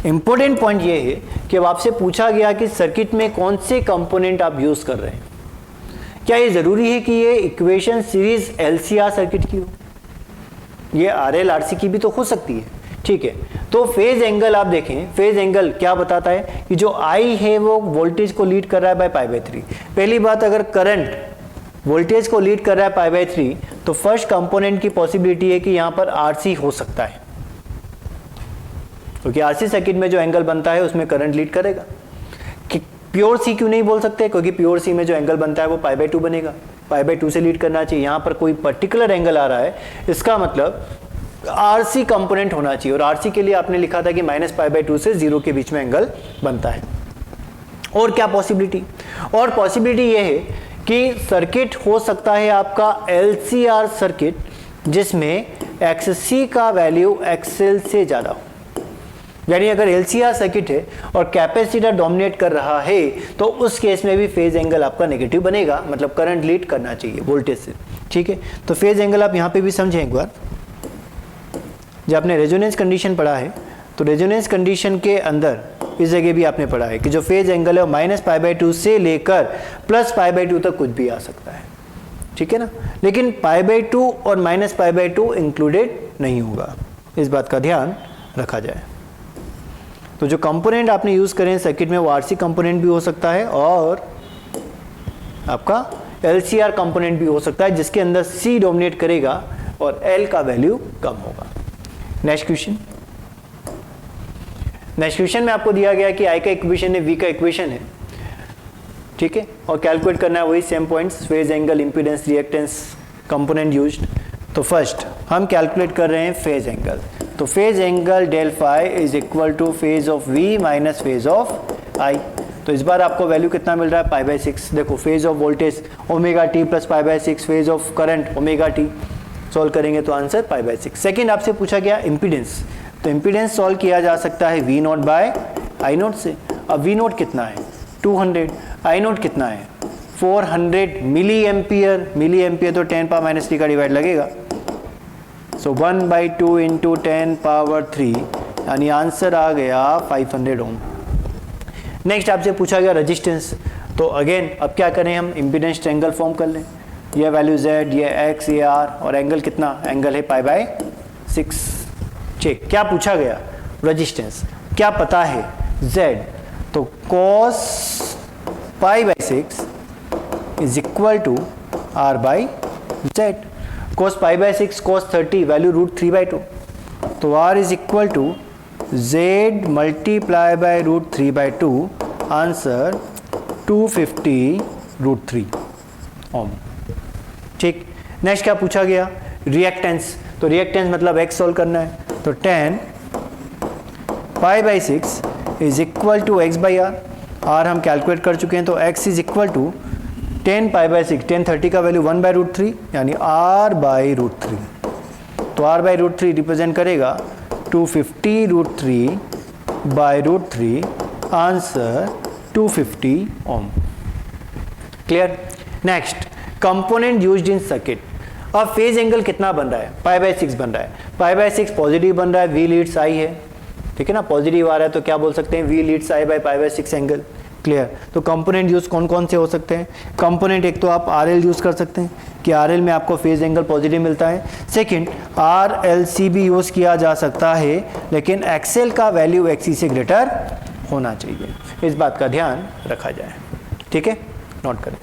इंपॉर्टेंट पॉइंट ये है कि अब आपसे पूछा गया कि सर्किट में कौन से कंपोनेंट आप यूज कर रहे हैं। क्या ये जरूरी है कि ये इक्वेशन सीरीज एलसीआर सर्किट की हो? ये आरएल आरसी की भी तो हो सकती है, ठीक है। तो फेज एंगल आप देखें, फेज एंगल क्या बताता है कि जो आई है वो वोल्टेज को लीड कर रहा है बाय पाई बाय 3। पहली बात, अगर करंट वोल्टेज को लीड कर रहा है पाई बाय 3 तो फर्स्ट कंपोनेंट की पॉसिबिलिटी है कि यहां पर आरसी हो सकता है, क्योंकि आरसी सर्किट में जो एंगल बनता है उसमें करंट लीड करेगा। कि प्योर सी क्यों नहीं बोल सकते, क्योंकि प्योर सी में जो एंगल बनता है वो पाई बाय 2 बनेगा, पाई बाय 2 से लीड करना चाहिए। यहां पर कोई पर्टिकुलर एंगल आ रहा है, इसका मतलब आरसी कंपोनेंट होना चाहिए, और आरसी के लिए आपने लिखा था कि माइनस पाई बाय 2 से 0 के बीच में एंगल बनता है। और क्या पॉसिबिलिटी, और पॉसिबिलिटी ये है कि सर्किट हो सकता है आपका एलसीआर सर्किट जिसमें एक्ससी का वैल्यू एक्सएल से ज्यादा हो। यानी अगर एलसीआर सर्किट है और कैपेसिटर डोमिनेट कर रहा है तो उस केस में भी फेज एंगल आपका नेगेटिव बनेगा, मतलब करंट लीड करना चाहिए वोल्टेज से, ठीक है। तो फेज एंगल आप यहां पे भी समझें एक बार। जब आपने रेजोनेंस कंडीशन पढ़ा है तो रेजोनेंस कंडीशन के अंदर इस जगह भी आपने पढ़ा है कि जो फेज एंगल है माइनस पाई बाय 2 से लेकर प्लस पाई बाय 2 तक कुछ भी आ सकता है, ठीक है ना। लेकिन पाई बाय 2 और माइनस पाई बाय 2 इंक्लूडेड नहीं होगा, इस बात का ध्यान रखा जाए। तो जो कंपोनेंट आपने यूज करें सर्किट में वो आरसी कंपोनेंट भी हो सकता है और आपका एलसीआर कंपोनेंट भी हो सकता है, जिसके अंदर सी डोमिनेट करेगा और एल का वैल्यू कम होगा। नेक्स्ट क्वेश्चन में आपको दिया गया कि आई का इक्वेशन है, वी का इक्वेशन है, ठीक है, और कैलकुलेट करना है वही same points, phase angle, impedance, reactance, component used. तो फर्स्ट हम कैलकुलेट कर रहे हैं फेज एंगल। तो phase angle del phi is equal to phase of V minus phase of I. तो इस बार आपको वैल्यू कितना मिल रहा है, पाई बाय 6। देखो phase of voltage omega T plus pi by 6, phase of current omega T, solve करेंगे तो आंसर पाई बाय 6। सेकेंड आपसे पूछा गया इंपीडेंस, तो इंपीडेंस सॉल्व किया जा सकता है V naught by I naught से। अब वी नॉट कितना है 200, आई नॉट कितना है 400 मिली एम्पियर, मिली एम्पियर तो 10 पावर माइनस 3 का डिवाइड लगेगा, सो 1/2 इंटू 10 पावर 3, यानी आंसर आ गया 500 ओम। नेक्स्ट आपसे पूछा गया रेजिस्टेंस, तो अगेन अब क्या करें हम, इम्पीडेंस ट्रायंगल फॉर्म कर लें। ये वैल्यू Z, ये X, ये R, और एंगल कितना, एंगल है पाई बाय 6। चेक क्या पूछा गया, रेजिस्टेंस क्या पता है Z, तो cos pi by 6 is equal to R by Z। cos pi by 6 cos 30 value √3/2, तो R is equal to Z multiply by √3/2, answer 250 √3 ohm. ठीक, नेक्स्ट क्या पूछा गया, रिएक्टेंस, तो रिएक्टेंस मतलब X सॉल्व करना है, तो 10 pi by 6 is equal to X by R। R हम कैलकुलेट कर चुके हैं, तो X is equal to 10 pi by 6, 10 30 का वैल्यू 1/√3, यानी R बाई √3। तो R बाई √3 रिप्रेजेंट करेगा 250 √3 by √3, answer 250 ohm. Clear. Next component used in circuit. अब फेज एंगल कितना बन रहा है, पाई बाय 6 बन रहा है, पाई बाय 6 पॉजिटिव बन रहा है, V लीड्स आई है, ठीक है ना, पॉजिटिव आ रहा है तो क्या बोल सकते हैं, V leads I by pi by 6 angle. Clear. तो कंपोनेंट यूज कौन कौन से हो सकते हैं, कंपोनेंट एक तो आप RL यूज कर सकते हैं कि RL में आपको फेज एंगल पॉजिटिव मिलता है। सेकंड RLC भी यूज किया जा सकता है, लेकिन XL का वैल्यू XC से ग्रेटर होना चाहिए, इस बात का ध्यान रखा जाए, ठीक है, नोट करें।